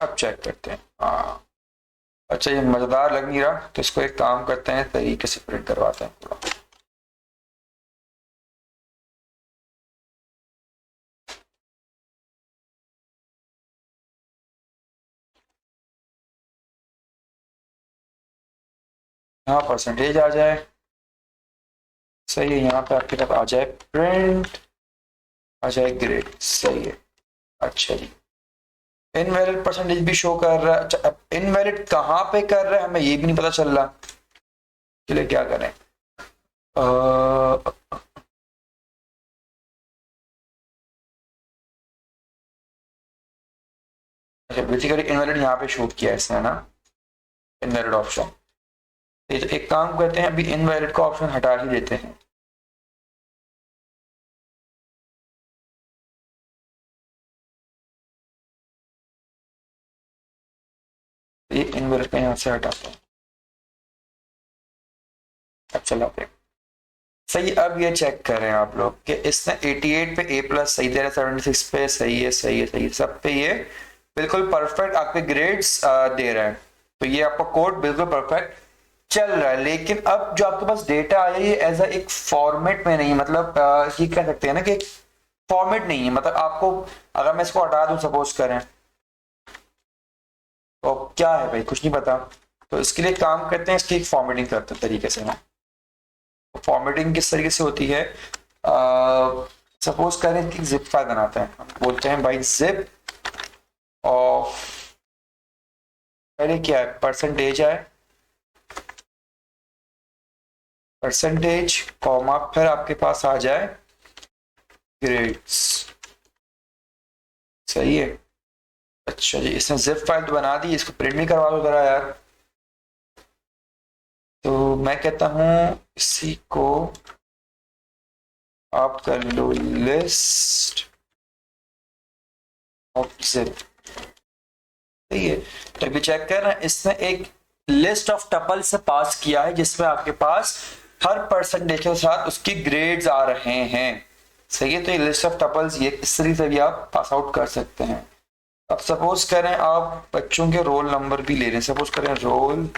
अब चेक करते हैं, हाँ अच्छा, ये मजेदार लग नहीं रहा, तो इसको एक काम करते हैं, तरीके से प्रिंट करवाते हैं पूरा। यहाँ परसेंटेज आ जाए, सही है, यहाँ पे आपके पास आ जाए प्रिंट, आ जाए ग्रेड, सही है। अच्छा जी, इनवैलिड परसेंटेज भी शो कर रहा है। अच्छा, अब इनवैलिड कहाँ पे कर रहा है हमें ये भी नहीं पता चल रहा, चलिए क्या करें, अच्छा बेसिकली इनवैलिड यहाँ पे शो किया है इसने ना, इनवैलिड ऑप्शन। तो एक काम करते हैं, अभी इनवैलिड का ऑप्शन हटा ही देते हैं, ये इनवर्ट का यहाँ से हटाते हैं। अब चलाते हैं। सही, अब ये चेक करें आप लोग कि इसने 88 पे ए प्लस सही दे रहा है, 76 पे सही है, सही है, सही है, सब पे ये बिल्कुल परफेक्ट आपके ग्रेड्स दे रहा है। तो ये आपका कोड बिल्कुल परफेक्ट चल रहा है। लेकिन अब जो आपके पास डेटा आया ये एज अ एक फॉर्मेट में नहीं, मतलब ये कह सकते हैं ना कि फॉर्मेट नहीं है। मतलब आपको अगर मैं इसको हटा दूं सपोज करें, तो क्या है भाई, कुछ नहीं पता। तो इसके लिए काम करते हैं, इसकी एक फॉर्मेटिंग करते हैं तरीके से ना। फॉर्मेटिंग किस तरीके से होती है, सपोज करें कि जिप फाइल बनाते हैं, हम बोलते हैं भाई जिप ऑफ, पहले क्या है, परसेंटेज है, परसेंटेज कॉमा फिर आपके पास आ जाए ग्रेड्स। सही है। अच्छा जी, इसने जिप फाइल तो बना दी, इसको प्रिंट भी करवा दो जरा यार। तो मैं कहता हूं इसी को आप कर लो लिस्ट ऑफ जिप। सही है। तो अभी चेक कर रहे हैं, इसने एक लिस्ट ऑफ टपल से पास किया है जिसमें आपके पास हर परसेंटेज के साथ उसकी ग्रेड्स आ रहे हैं। सही है। तो ये लिस्ट ऑफ टपल्स ये इस तरीके से भी आप पास आउट कर सकते हैं। अब सपोज करें आप बच्चों के रोल नंबर भी ले रहे हैं, सपोज करें रोल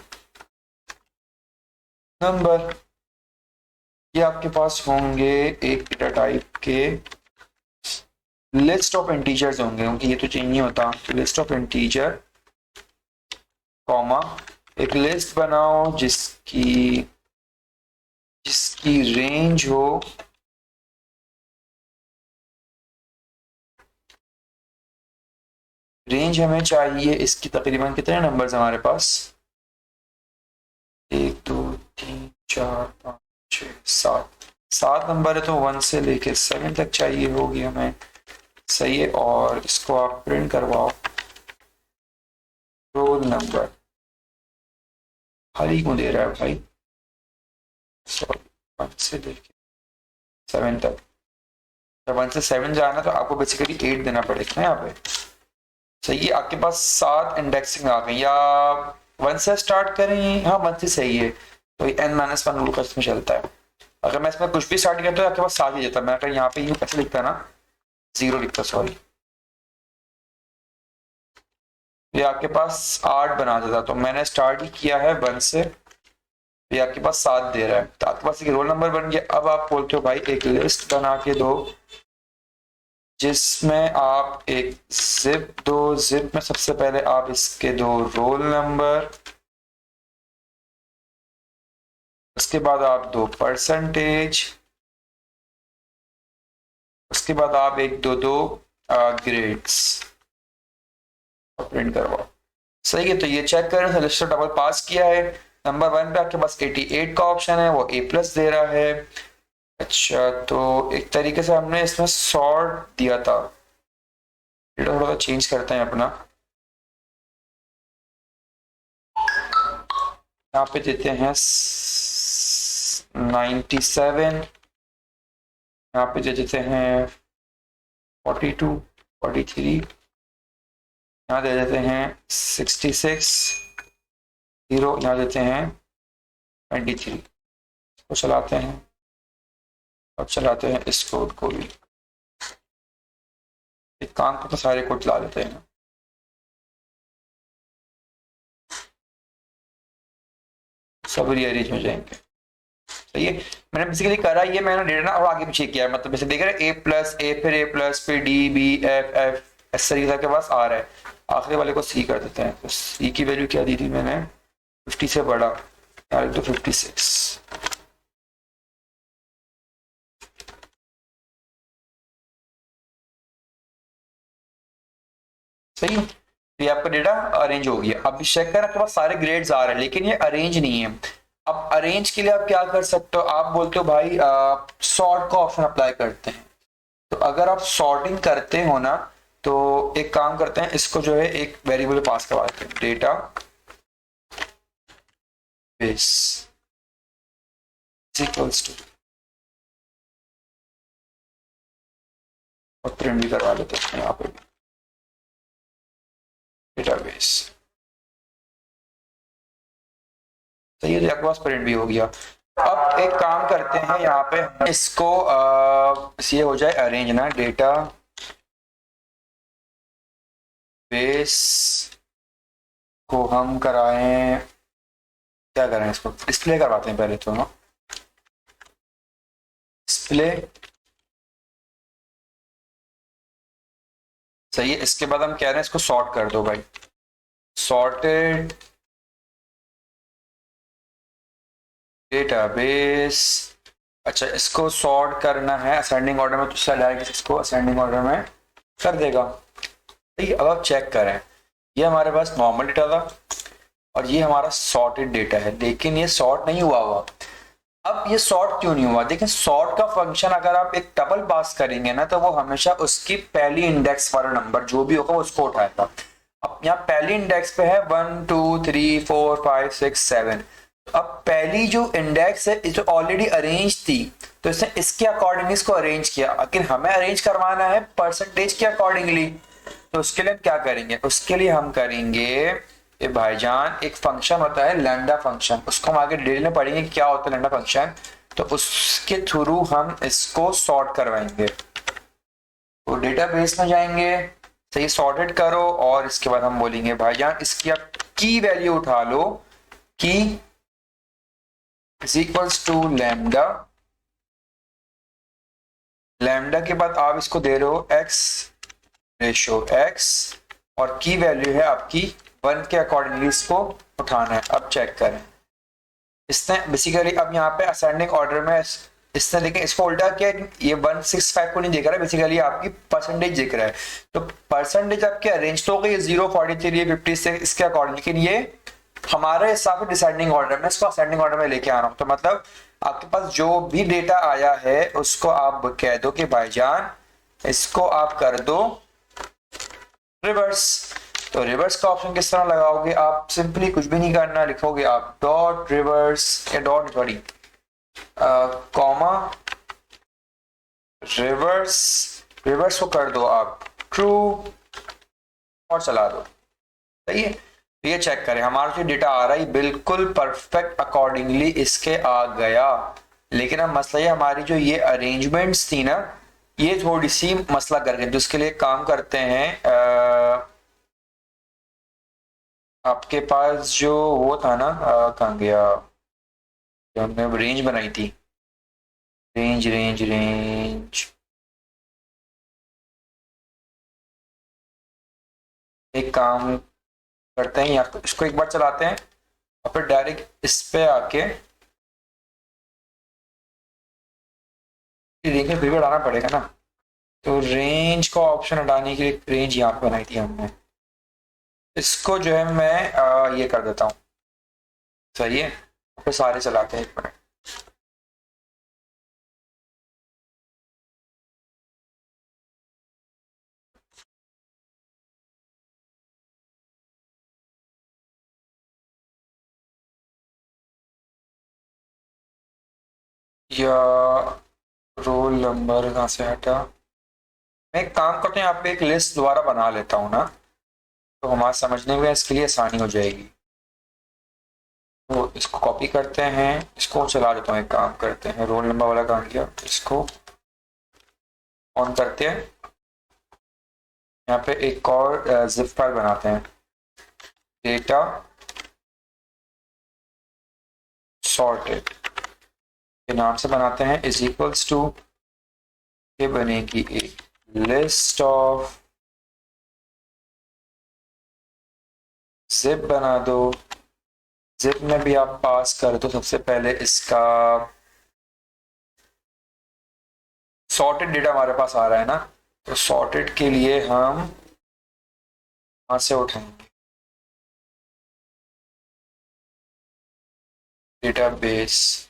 नंबर, ये आपके पास होंगे एक डेटा टाइप के लिस्ट ऑफ इंटीजर्स होंगे, क्योंकि ये तो चेंज नहीं होता। तो लिस्ट ऑफ इंटीजर कॉमा एक लिस्ट बनाओ जिसकी जिसकी रेंज हो रेंज हमें चाहिए इसकी तकरीबन कितने नंबर्स हमारे पास, 1 2 3 4 5 6 7, 7 नंबर है। तो 1 से लेके 7 तक चाहिए होगी हमें। सही है। और इसको आप प्रिंट करवाओ रोल नंबर, खाली क्यों दे रहा है भाई, सॉरी, 1 से लेके 7 तक। जब 1 से 7 जाना तो आपको बेसिकली 8 देना पड़ेगा ना यहाँ पे। सही है। आपके पास 7 इंडेक्सिंग आ गई, या 1 से स्टार्ट करें, हाँ 1 से सही है। तो n-1 रूल का इसमें चलता है। अगर मैं इसमें कुछ भी स्टार्ट करता तो आपके पास 7 ही देता। मैं अगर यहाँ पे यूं कैसे लिखता ना, 0 लिखता, सॉरी, ये आपके पास 8 बना देता। तो मैंने स्टार्ट ही किया है 1 से, ये आपके पास 7 दे रहा है। तो आपके पास एक रोल नंबर बन गया। अब आप बोलते हो भाई एक लिस्ट बना के दो जिसमें आप एक जिप दो, जिप में सबसे पहले आप इसके दो रोल नंबर, उसके बाद आप दो परसेंटेज, उसके बाद आप एक दो ग्रेड्स प्रिंट करवाओ। सही है। तो ये चेक करें, लिस्ट डबल पास किया है। नंबर 1 पे आपके पास 88 का ऑप्शन है, वो ए प्लस दे रहा है। अच्छा, तो एक तरीके से हमने इसमें सॉर्ट दिया था, थोड़ा सा चेंज करते हैं अपना। यहाँ पे देते हैं 97, यहाँ पे दे देते हैं 42, 43, यहाँ दे देते हैं 66, 0, यहाँ देते हैं 23। तो चलाते हैं, अब चलाते हैं इस कोड को भी। एक काम को तो सारे कोड ला देते हैं, सब रीअरेंज हो जाएंगे। सही है। मैंने बेसिकली करा ये, मैंने डेटा ना और आगे पीछे किया है। मतलब जैसे देख रहे हैं A+, A फिर A+, फिर D, B, F, F, इस तरीके के पास आ रहा है। आखिरी वाले को C कर देते हैं। तो C की वैल्यू क्या दी थी मैंने, 50 से बड़ा, यार तो 56। सही है। तो ये आपका डेटा अरेंज हो गया। अब चेक कर आपके पास सारे ग्रेड्स आ रहे हैं, लेकिन ये अरेंज नहीं है। अब अरेंज के लिए आप क्या कर सकते हो, आप बोलते हो भाई सॉर्ट का ऑप्शन अप्लाई करते हैं। तो अगर आप सॉर्टिंग करते हो ना, तो एक काम करते हैं, इसको जो है एक वेरिएबल पास करवा देते हैं, डेटा बेस इक्वल्स टू, और प्रिंट भी करवा लेते हैं यहाँ पे डेटाबेस। तो ये आपके पास प्रिंट भी हो गया। अब एक काम करते हैं यहाँ पे इसको ये हो जाए अरेंज ना, डेटा बेस को हम कराएं, क्या करें इसको डिस्प्ले करवाते हैं पहले तो ना, डिस्प्ले सही है। इसके बाद हम कह रहे हैं इसको सॉर्ट कर दो भाई, सॉर्टेड डेटाबेस। अच्छा इसको सॉर्ट करना है असेंडिंग ऑर्डर में, तो डायरेक्ट इसको असेंडिंग ऑर्डर में कर देगा। ठीक है, अब आप चेक करें, ये हमारे पास नॉर्मल डेटा था और ये हमारा सॉर्टेड डेटा है, लेकिन ये सॉर्ट नहीं हुआ। अब ये सॉर्ट क्यों नहीं हुआ? देखिए सॉर्ट का फंक्शन अगर आप एक टपल पास करेंगे ना, तो वो हमेशा उसकी पहली इंडेक्स वाला नंबर जो भी होगा उसको उठाएगा। अब यहाँ पहली इंडेक्स पे है 1 2 3 4 5 6 7। अब पहली जो इंडेक्स है जो ऑलरेडी अरेंज थी, तो इसने इसके अकॉर्डिंग इसको अरेंज किया, लेकिन हमें अरेंज करवाना है परसेंटेज के अकॉर्डिंगली। तो उसके लिए क्या करेंगे? उसके लिए हम करेंगे ये भाईजान, एक फंक्शन होता है लैम्डा फंक्शन, उसको हम आगे डिटेल में पढ़ेंगे क्या होता है लैम्डा फंक्शन। तो उसके थ्रू हम इसको सॉर्ट करवाएंगे। तो डेटाबेस में जाएंगे, सही सॉर्टेड करो, और इसके बाद हम बोलेंगे भाईजान इसकी आप की वैल्यू उठा लो, key is equals to lambda. Lambda के बाद आप इसको दे रहे हो एक्स रेशो एक्स, और की वैल्यू है आपकी 1 के अकॉर्डिंगली इसको उठाना है। अब चेक करें, इसने बेसिकली अब यहाँ पे असेंडिंग ऑर्डर में इसने देखें इसको उल्टा किया, ये 165 को नहीं देख रहा है, बेसिकली आपकी परसेंटेज देख रहा है। तो परसेंटेज आपके अरेंज तो हो गई 0 43 56 इसके अकॉर्डिंग, लेकिन ये हमारे हिसाब से डिसेंडिंग ऑर्डर में, इसको असेंडिंग ऑर्डर में लेके आ रहा हूं। तो मतलब आपके पास जो भी डेटा आया है उसको आप कह दो कि भाईजान इसको आप कर दो रिवर्स। तो रिवर्स का ऑप्शन किस तरह लगाओगे? आप सिंपली कुछ भी नहीं करना, लिखोगे आप डॉट रिवर्स या dot sorry comma reverse, reverse को कर दो आप ट्रू और चला दो। सही है, ये चेक करें हमारा जो डेटा आ रहा है बिल्कुल परफेक्ट अकॉर्डिंगली इसके आ गया। लेकिन अब मसला ये हमारी जो ये अरेंजमेंट्स थी ना, ये थोड़ी सी मसला कर गई। तो इसके लिए काम करते हैं, आपके पास जो वो था ना, कहाँ गया, जो हमने रेंज बनाई थी, रेंज रेंज रेंज, एक काम करते हैं या तो इसको एक बार चलाते हैं और फिर डायरेक्ट इस पे आके रेंज में फिर भी हटाना पड़ेगा ना। तो रेंज को ऑप्शन हटाने के लिए रेंज यहाँ पे बनाई थी हमने, इसको जो है मैं ये कर देता हूँ। सही है, फिर सारे चलाते हैं एक मिनट। या रोल नंबर कहाँ से हटा? मैं एक काम करते हैं, यहाँ पे एक लिस्ट दोबारा बना लेता हूँ ना, तो हमारे समझने में इसके लिए आसानी हो जाएगी। तो इसको कॉपी करते हैं, इसको चला देता हूँ। एक काम करते हैं, रोल नंबर वाला काम किया, इसको ऑन करते हैं। यहाँ पे एक और जिप फाइल बनाते हैं, डेटा सॉर्टेड के नाम से बनाते हैं, इज इक्वल्स टू, ये बनेगी एक लिस्ट ऑफ, जिप बना दो। जिप में भी आप पास कर दो सबसे पहले इसका सॉर्टेड डेटा हमारे पास आ रहा है ना, तो सॉर्टेड के लिए हम यहां से उठाएंगे डेटाबेस।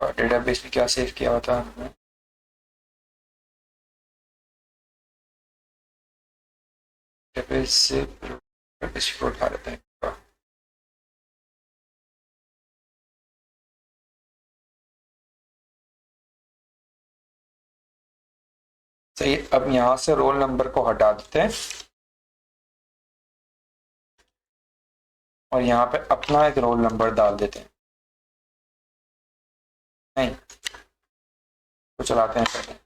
और डेटाबेस में क्या सेव किया होता है हमने, डेटाबेस से इसको उठा लेते हैं। सही, अब यहां से रोल नंबर को हटा देते हैं। और यहाँ पे अपना एक रोल नंबर डाल देते हैं। नहीं तो चलाते हैं पहले।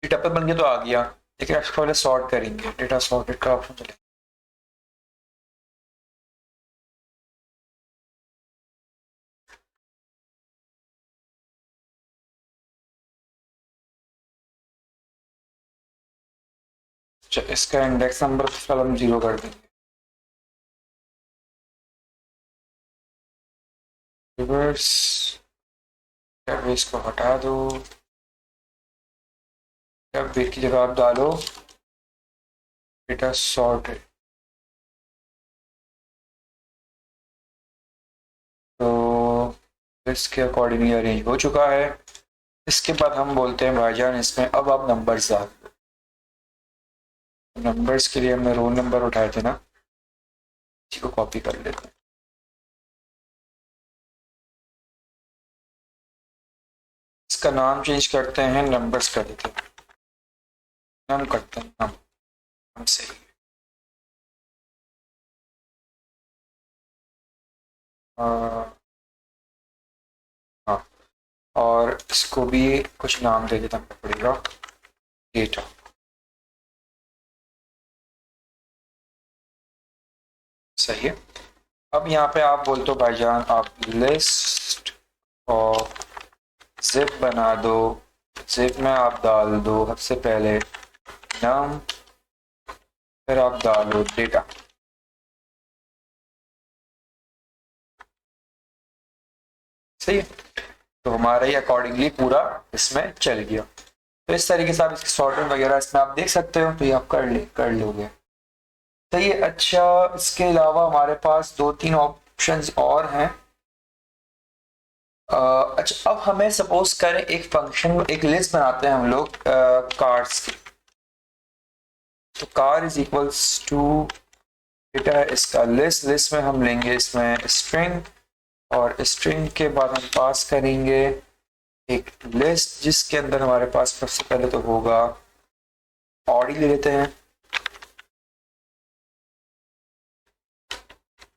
डेटा पे बन के तो आ गया, लेकिन इसको पहले सॉर्ट करेंगे। डेटा सॉर्टेड का ऑप्शन चलेगा। इसका इंडेक्स नंबर फिलहाल हम 0 कर देंगे। रिवर्स इसको हटा दो। अब वेट की जगह आप डालो डेटा सॉर्टेड। तो इसके अकॉर्डिंगली अरेंज हो चुका है। इसके बाद हम बोलते हैं भाईजान इसमें अब आप नंबर्स डाल दो। नंबर्स के लिए हमने रोल नंबर उठाए थे ना, इसी को कॉपी कर लेते हैं। इसका नाम चेंज करते हैं, नंबर्स कर देते हैं। नाम करते हैं नाम से। हाँ, और इसको भी कुछ नाम दे देता पड़ेगा, डेटा। सही है। अब यहाँ पे आप बोलते हो भाईजान आप लिस्ट ऑफ जिप बना दो। जिप में आप डाल दो सबसे पहले नम, फिर आप डालो डेटा। सही है। तो हमारा ये अकॉर्डिंगली पूरा इसमें चल गया। तो इस तरीके से आप इसकी सॉर्टिंग वगैरह इसमें आप देख सकते हो, तो ये आप कर लोगे। सही है। अच्छा, इसके अलावा हमारे पास 2-3 ऑप्शंस और हैं। अच्छा, अब हमें सपोज करें एक फंक्शन, एक लिस्ट बनाते हैं हम लोग कार्स की। तो car is equals to data है इसका लिस्ट में हम लेंगे इसमें स्ट्रिंग, और स्ट्रिंग के बाद हम पास करेंगे एक लिस्ट जिसके अंदर हमारे पास सबसे पहले तो होगा ऑडी। ले लेते हैं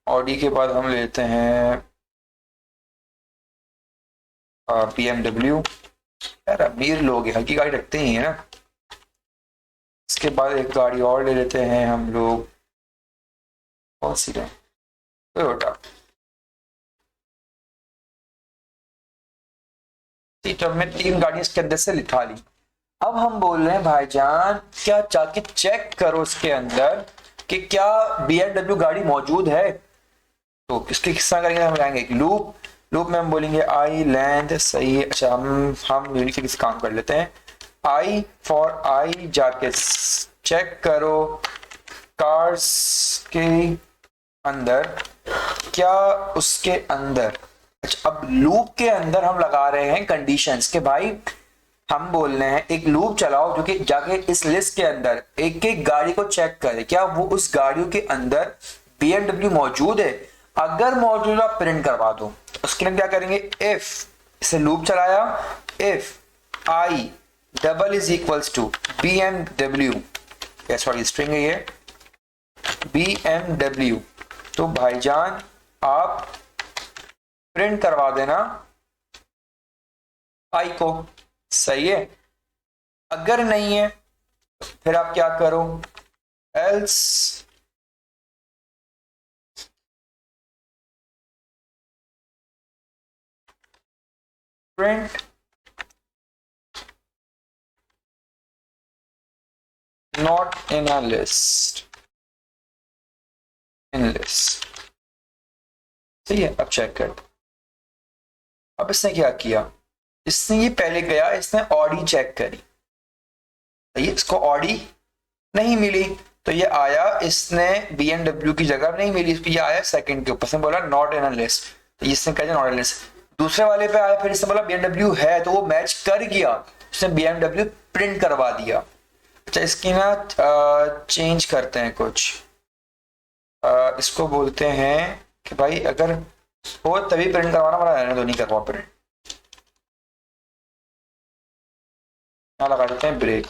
ऑडी के बाद हम लेते हैं BMW। यार अमीर लोग हैं, हल्की गाड़ी रखते ही है ना। इसके बाद एक गाड़ी और ले लेते हैं हम लोग, कौन सी है, टोयोटा। तो हमने 3 गाड़ी इसके अंदर से लिखा ली। अब हम बोल रहे हैं भाईजान क्या जाके चेक करो इसके अंदर कि क्या BMW गाड़ी मौजूद है। तो इसके किस तरह करेंगे, हम लाएंगे एक लूप में हम बोलेंगे आई लेंथ। सही है। अच्छा, हम यूनिक किसी काम कर लेते हैं। आई फॉर आई जाके चेक करो कार्स के अंदर क्या उसके अंदर। अच्छा, अब लूप के अंदर हम लगा रहे हैं कंडीशंस के भाई, हम बोल रहे हैं एक लूप चलाओ जो कि जाके इस लिस्ट के अंदर एक एक गाड़ी को चेक करे क्या वो उस गाड़ियों के अंदर BMW मौजूद है। अगर मौजूद आप प्रिंट करवा दो। उसके लिए क्या करेंगे, इफ, इसे लूप चलाया, if i double is equals to BMW, sorry string है ये, BMW। तो भाईजान आप प्रिंट करवा देना आई को। सही है। अगर नहीं है फिर आप क्या करो, else print not in a list, in list. सही है। अब चेक कर। अब इसने क्या किया, इसने ये पहले गया, इसने ऑडी चेक करी। सही है। इसको ऑडी नहीं मिली तो ये आया, इसने BMW की जगह नहीं मिली, इसको ये आया सेकंड के ऊपर, इसने बोला नॉट इन अ लिस्ट। तो इसने कहा नॉट इन लिस्ट। दूसरे वाले पे आया, फिर इसने बोला BMW है, तो वो मैच कर गया, उसने BMW प्रिंट करवा दिया। अच्छा, इसकी ना चेंज करते हैं कुछ। इसको बोलते हैं कि भाई अगर हो तभी प्रिंट करवाना, वाला रहने दो, नहीं करवा प्रिंट। यहाँ लगा देते हैं ब्रेक।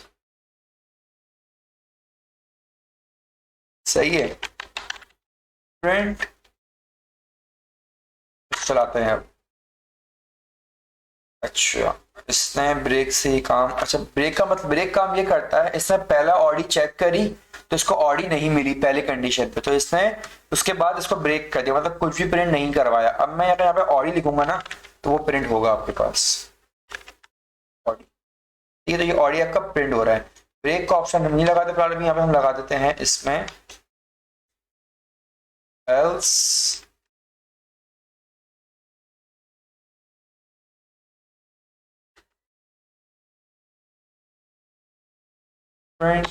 सही है, प्रिंट चलाते हैं अब। अच्छा, इसने ब्रेक से ही काम, अच्छा ब्रेक का मतलब, ब्रेक काम ये करता है, इसने पहला ऑडी चेक करी तो इसको ऑडी नहीं मिली पहले कंडीशन पे, तो इसने उसके बाद इसको ब्रेक कर दिया, मतलब कुछ भी प्रिंट नहीं करवाया। अब मैं अगर यहाँ पे ऑडी लिखूंगा ना तो वो प्रिंट होगा आपके पास ऑडी। ठीक है, तो ये ऑडी आपका प्रिंट हो रहा है। ब्रेक का ऑप्शन हम नहीं लगाते फिलहाल, यहाँ पे हम लगा देते हैं इसमें else print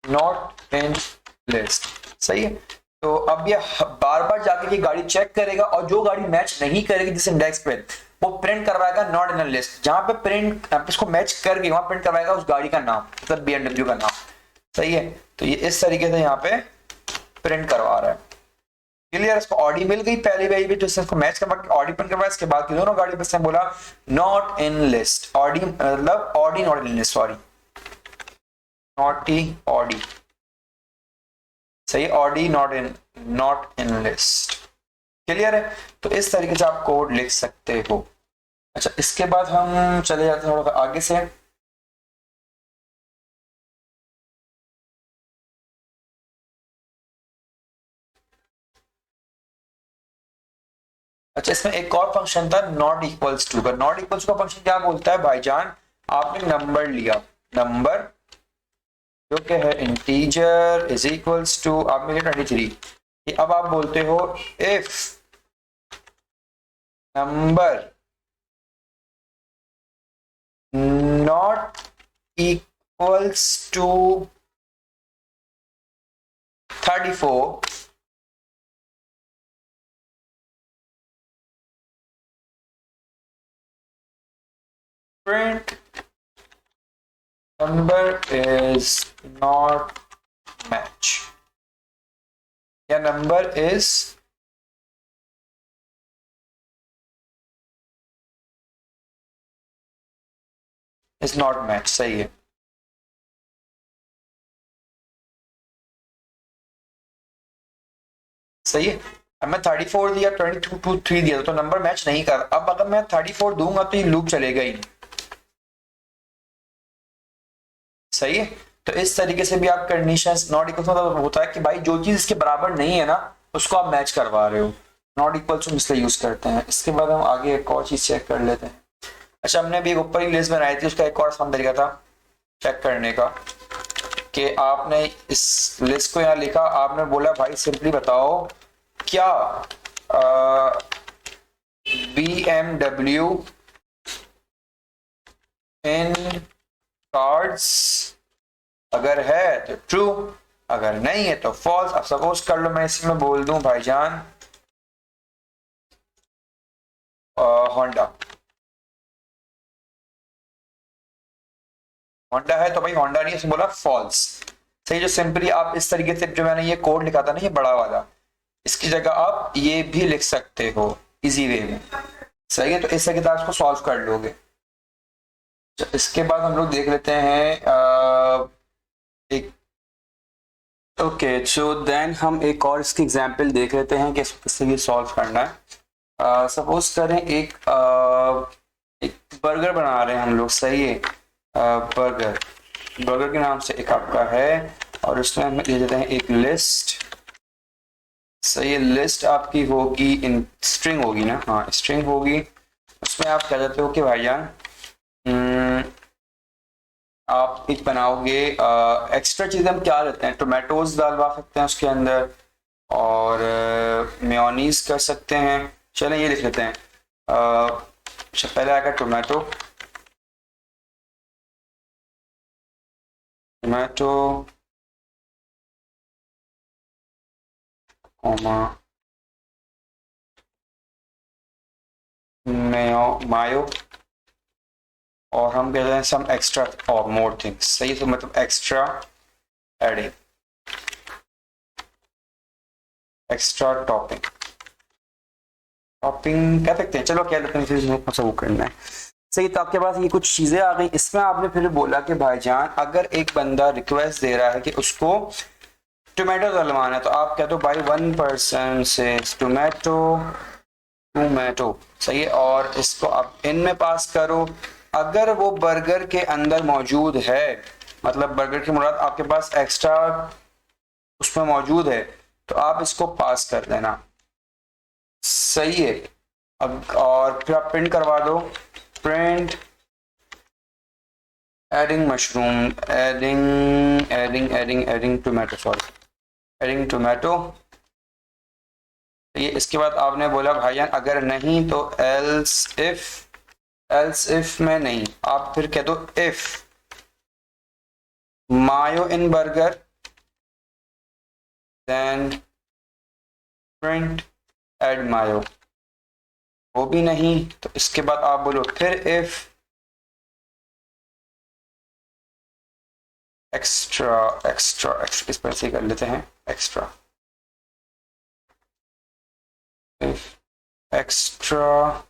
not in list. सही है, तो अब ये बार बार जाके की गाड़ी चेक करेगा और जो गाड़ी मैच नहीं करेगी जिस इंडेक्स पे, वो प्रिंट करवाएगा नॉट इन लिस्ट। जहां पे प्रिंट इसको मैच कर गई वहां प्रिंट करवाएगा उस गाड़ी का नाम, मतलब BMW का नाम। सही है, तो ये इस तरीके से यहाँ पे प्रिंट करवा रहा है। क्लियर, इसको ऑडी मिल गई पहली बारी भी, तो इसको मैच करवा के ऑडी प्रिंट करवाया। इसके बाद की दोनों गाड़ी बस बोला नॉट इन लिस्ट, ऑडी मतलब Audi not in list, sorry naughty Audi. सही, Audi not in list. Clear है, तो इस तरीके से आप कोड लिख सकते हो। अच्छा, इसके बाद हम चले जाते हैं थोड़ा आगे से। अच्छा, इसमें एक और फंक्शन था नॉट इक्वल्स टू का। नॉट इक्वल्स टू का फंक्शन क्या बोलता है भाईजान, आपने नंबर लिया, नंबर जो कि है इंटीजर इज इक्वल्स टू, आपने लिया 23। अब आप बोलते हो if number not equals to 34, print number is not match, या number is not match। सही है, सही है। अब मैं 34 दिया, 22 दिया तो नंबर मैच नहीं कर। अब अगर मैं 34 दूंगा तो ये लूप चलेगा ही नहीं। सही है, तो इस तरीके से भी आप कंडीशंस नॉट इक्वल मतलब होता है कि भाई जो चीज इसके बराबर नहीं है ना उसको आप मैच करवा रहे हो, नॉट इक्वल टू इसलिए यूज करते हैं। इसके बाद हम आगे एक और चीज चेक कर लेते हैं। अच्छा, हमने अभी एक ऊपर ही लिस्ट बनाई थी, उसका एक और आसान तरीका था चेक करने का कि आपने इस लिस्ट को यहाँ लिखा, आपने बोला भाई सिंपली बताओ क्या BMW इन कार्ड्स, अगर है तो ट्रू, अगर नहीं है तो फॉल्स। अब सपोज कर लो मैं इसमें बोल दूं भाईजान होंडा, होंडा है तो भाई होंडा नहीं, इसमें बोला फॉल्स। सही, जो सिंपली आप इस तरीके से जो मैंने ये कोड लिखा था ना ये बड़ा वाला, इसकी जगह आप ये भी लिख सकते हो इजी वे में। सही है, तो इस तरीके से आप इसको सॉल्व कर लोगे। इसके बाद हम लोग देख लेते हैं एक, ओके सो देन हम एक और इसकी एग्जांपल देख लेते हैं कि इसको किससे ये सॉल्व करना है। सपोज करें एक बर्गर बना रहे हैं हम लोग। सही है, बर्गर, बर्गर के नाम से एक आपका है और उसमें हम ले देते हैं एक लिस्ट। सही है, लिस्ट आपकी होगी इन स्ट्रिंग होगी ना, हाँ स्ट्रिंग होगी। उसमें आप कह देते हो कि भाईजान आप एक बनाओगे, एक्स्ट्रा चीज़ हम क्या लेते हैं, टोमेटोज डालवा सकते हैं उसके अंदर और मेयोनीज कर सकते हैं। चलें ये लिख लेते हैं, अच्छा पहले आएगा टोमेटो, टोमेटो कोमा मायो, और हम कहते हैं सम एक्स्ट्रा और मोर थिंग्स। सही, तो मतलब extra adding. Extra topping, topping कह सकते हैं, चलो कह लेते हैं, फिर वो करना है। सही, तो आपके पास ये कुछ चीजें आ गई। इसमें आपने फिर बोला कि भाईजान अगर एक बंदा रिक्वेस्ट दे रहा है कि उसको टोमेटो डलवाना है, तो आप कह दो भाई 1 पर्सन से टोमेटो टोमेटो, सही है, और इसको आप इन में पास करो। अगर वो बर्गर के अंदर मौजूद है, मतलब बर्गर की मुराद आपके पास एक्स्ट्रा उसमें मौजूद है, तो आप इसको पास कर देना, सही है। अब और फिर आप प्रिंट करवा दो, print adding mushroom, adding tomato, sorry adding tomato. ये इसके बाद आपने बोला भाईजान अगर नहीं तो एल्स इफ में नहीं, आप फिर कह दो if mayo in burger then print add mayo, वो भी नहीं, तो इसके बाद आप बोलो फिर इफ एक्स्ट्रा इस पर से कर लेते हैं, एक्स्ट्रा इफ एक्स्ट्रा,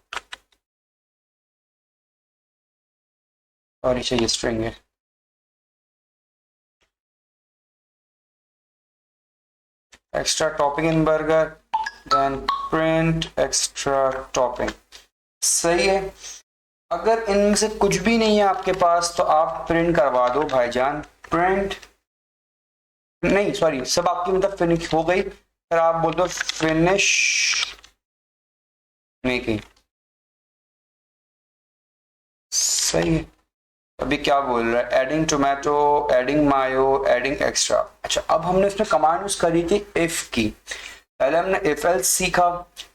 और ये स्ट्रिंग है, extra topping in burger then print extra topping, सही है। अगर इनमें से कुछ भी नहीं है आपके पास, तो आप प्रिंट करवा दो भाईजान, प्रिंट नहीं सॉरी सब आपकी मतलब फिनिश हो गई, फिर आप बोल दो फिनिश मेकिंग, सही है। अभी क्या बोल रहा है, एडिंग टोमेटो, एडिंग मायो, एडिंग एक्स्ट्रा। अच्छा, अब हमने इसमें कमांड यूज करी थी इफ की, पहले हमने इफ एल्स सीखा,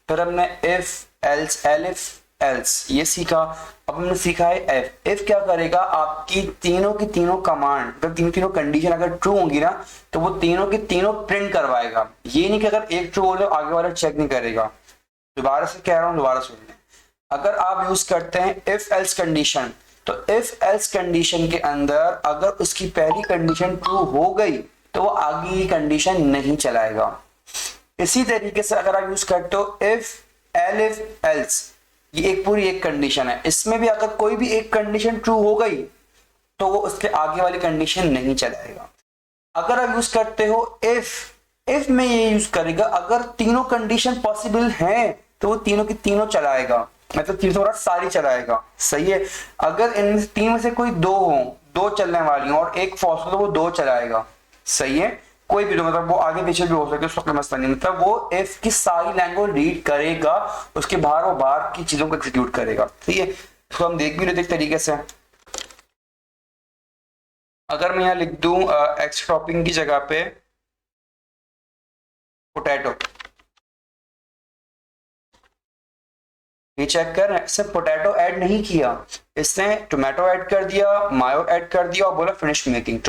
फिर हमने इफ एल्स एलिफ एल्स ये सीखा, अब हमने सीखा है एफ। एफ क्या करेगा, आपकी तीनों की तीनों कमांड, मतलब तीनों कंडीशन अगर ट्रू होंगी ना, तो वो तीनों की तीनों प्रिंट करवाएगा। ये नहीं कि अगर एक ट्रू हो तो आगे वाला चेक नहीं करेगा। दोबारा से कह रहा हूँ, दोबारा सुन लें। अगर आप यूज करते हैं इफ एल्स कंडीशन, तो इफ एल्स कंडीशन के अंदर अगर उसकी पहली कंडीशन ट्रू हो गई, तो वो आगे की कंडीशन नहीं चलाएगा। इसी तरीके से अगर आप यूज करते हो इफ एलिफ एल्स, ये एक पूरी एक कंडीशन है, इसमें भी अगर कोई भी एक कंडीशन ट्रू हो गई, तो वो उसके आगे वाली कंडीशन नहीं चलाएगा। अगर आप यूज करते हो इफ में ये यूज करेगा, अगर तीनों कंडीशन पॉसिबल हैं, तो वो तीनों की तीनों चलाएगा, मतलब तीनों सारी चलाएगा, सही है। अगर इनमें तीन में से कोई दो हो, दो चलने वाली हो और एक फॉल्स हो, तो वो दो चलाएगा, सही है। कोई भी दो, मतलब वो आगे पीछे भी हो सकते, उसका कोई मसला नहीं, मतलब वो इफ की सारी लैंग्वेज रीड करेगा, उसके बाहर वो बाहर की चीजों को एग्जीक्यूट करेगा, ठीक है। इसको हम देख भी लेते एक तरीके से। अगर मैं यहाँ लिख दूं एक्स टॉपिंग की जगह पे पोटैटो, ये चेक कर, इसने पोटैटो ऐड नहीं किया, इसने टोमेटो ऐड कर दिया, मायो ऐड कर दिया और बोला फिनिश मेकिंग।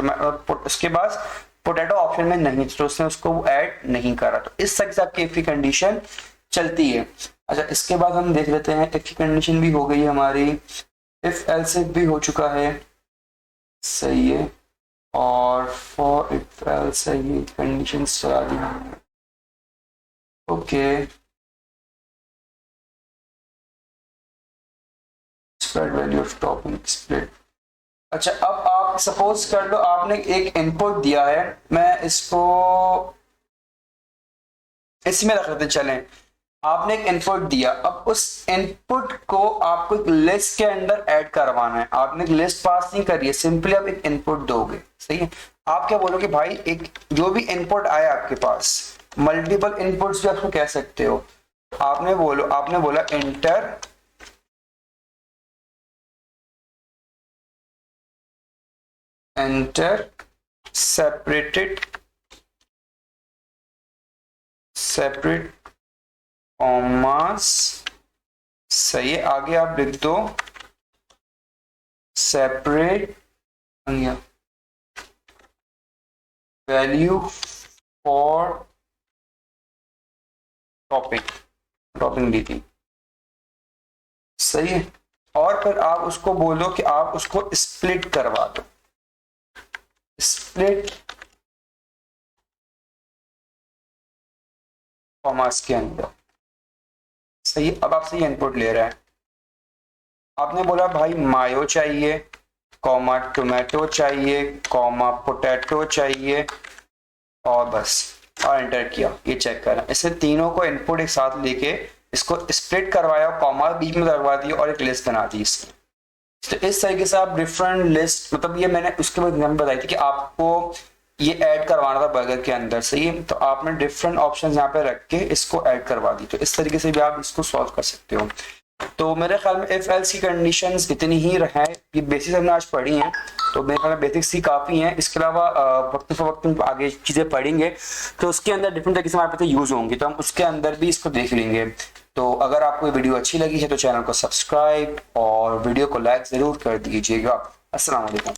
उसके बाद पोटैटो ऑप्शन में नहीं, तो उसने उसको ऐड नहीं करा, तो इस तरह से आपकी इफ की कंडीशन चलती है। अच्छा, इसके बाद हम देख लेते हैं, इफ की कंडीशन भी हो गई हमारी, इफ एल्स इफ भी हो चुका है, सही है, और फॉर इफ एल्स ये कंडीशन चला दी, okay. Spread value of topping split. अच्छा, अब आप सपोज कर लो आपने एक इनपुट दिया है, मैं इसको इसमें रख लेते चलें। आपने एक इनपुट दिया, अब उस इनपुट को आपको एक लिस्ट के अंदर ऐड करवाना है। आपने एक लिस्ट पास नहीं करी है, सिंपली आप एक इनपुट दोगे, सही है। आप क्या बोलोगे भाई, एक जो भी इनपुट आया आपके पास, मल्टीपल इनपुट्स भी आपको कह सकते हो, आपने बोला एंटर सेपरेट कॉमास, सही है। आगे आप लिख दो सेपरेट वैल्यू फॉर टॉपिंग दी थी, सही है। और फिर आप उसको बोलो कि आप उसको स्प्लिट करवा दो, स्प्लिट कॉमास के अंदर। सही, अब आपसे ये इनपुट ले रहा है, आपने बोला भाई मायो चाहिए, कॉमा टोमेटो चाहिए, कॉमा पोटैटो चाहिए, और बस, और एंटर किया। ये चेक करा, इसने तीनों को इनपुट एक साथ लेके इसको स्प्लिट करवाया, कॉमा बीच में लगवा दिया और एक लिस्ट बना दी इसकी। तो इस तरीके से आप डिफरेंट लिस्ट, मतलब ये मैंने उसके बाद मैंने बताई थी कि आपको ये ऐड करवाना था बर्गर के अंदर, सही है, तो आपने डिफरेंट ऑप्शंस यहाँ पे रख के इसको ऐड करवा दी। तो इस तरीके से भी आप इसको सॉल्व कर सकते हो। तो मेरे ख्याल में इफ एल्स की कंडीशंस इतनी ही है, ये बेसिक्स हमने आज पढ़ी हैं, तो मेरे ख्याल में बेसिक्स ही काफ़ी हैं। इसके अलावा वक्त फ वक्त आगे चीज़ें पढ़ेंगे तो उसके अंदर डिफरेंट तरीके से हमारे पास यूज़ होंगी, तो हम उसके अंदर भी इसको देख लेंगे। तो अगर आपको ये वीडियो अच्छी लगी है तो चैनल को सब्सक्राइब और वीडियो को लाइक ज़रूर कर दीजिएगा। अस्सलाम वालेकुम।